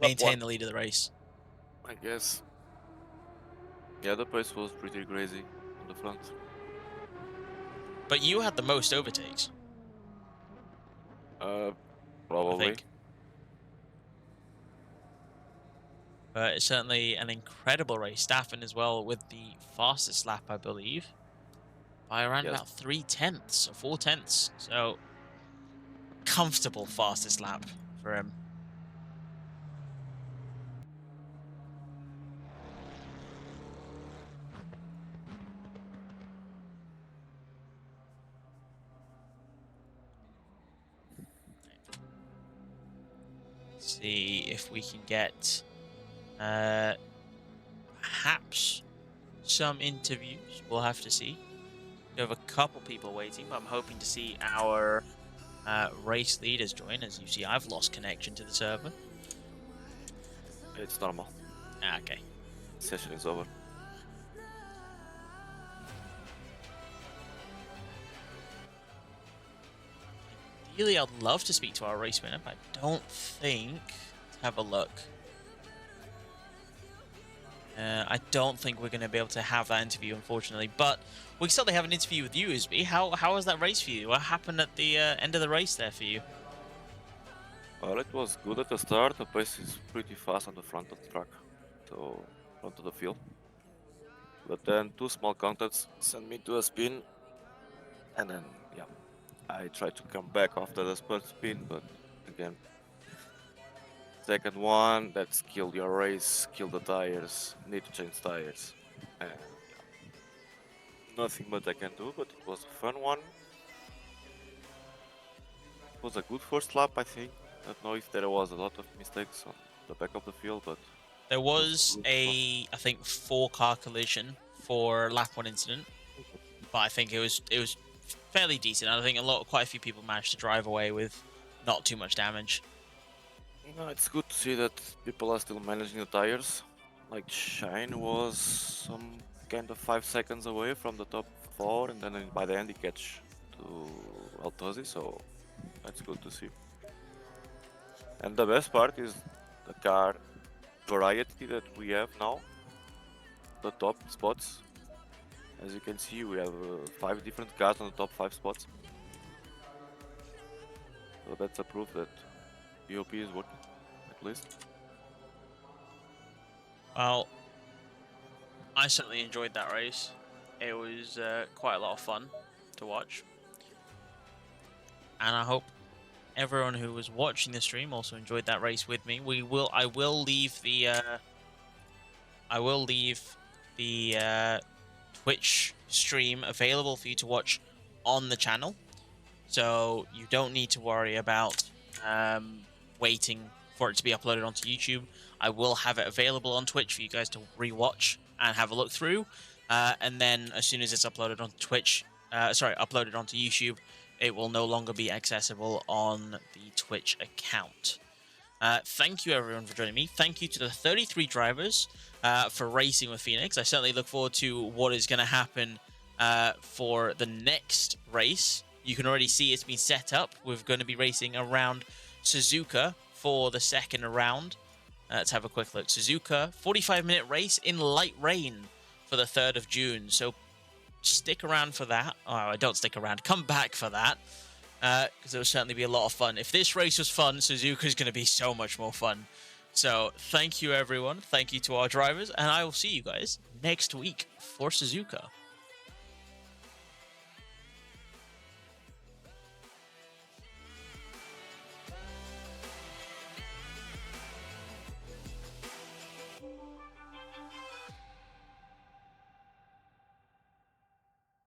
Maintain the lead of the race. I guess. Yeah, the pace was pretty crazy on the front. But you had the most overtakes. Probably. But it's certainly an incredible race. Staffen as well with the fastest lap, I believe, by around about 3/10 or 4/10. So comfortable fastest lap for him. See if we can get perhaps some interviews. We'll have to see. We have a couple people waiting, but I'm hoping to see our race leaders join. As you see, I've lost connection to the server. It's normal. Okay. Session is over. Ideally, I'd love to speak to our race winner, but I don't think... Let's have a look. I don't think we're going to be able to have that interview, unfortunately. But we can certainly have an interview with you, Usby. How was that race for you? What happened at the end of the race there for you? Well, it was good at the start. The pace is pretty fast on the front of the track, so front of the field. But then two small contacts sent me to a spin, and then yeah, I tried to come back after the spurt spin, but again, second one that's killed your race, killed the tires, need to change tires, and yeah, nothing much I can do. But it was a fun one. It was a good first lap, I think. I don't know if there was a lot of mistakes on the back of the field, but There was I think, 4-car collision for lap 1 incident, but I think it was fairly decent. I think quite a few people managed to drive away with not too much damage. no, it's good to see that people are still managing the tires. Like Shine was some kind of 5 seconds away from the top 4, and then by the end he catch to Altosi, so that's good to see. And the best part is the car variety that we have now. The top spots. As you can see, we have 5 different cars on the top 5 spots. So that's a proof that BOP is working, at least. Well, I certainly enjoyed that race. It was quite a lot of fun to watch. And I hope everyone who was watching the stream also enjoyed that race with me. I will leave the Twitch stream available for you to watch on the channel, so you don't need to worry about waiting for it to be uploaded onto YouTube. I will have it available on Twitch for you guys to rewatch and have a look through, and then as soon as it's uploaded on Twitch, uploaded onto YouTube, it will no longer be accessible on the Twitch account. Thank you everyone for joining me. Thank you to the 33 drivers for racing with Phoenix. I certainly look forward to what is going to happen for the next race. You can already see it's been set up. We're going to be racing around Suzuka for the second round. Let's have a quick look. Suzuka, 45-minute race in light rain for the 3rd of June. So stick around for that. Oh, don't stick around. Come back for that. Because it will certainly be a lot of fun. If this race was fun, Suzuka is going to be so much more fun. So thank you, everyone. Thank you to our drivers. And I will see you guys next week for Suzuka.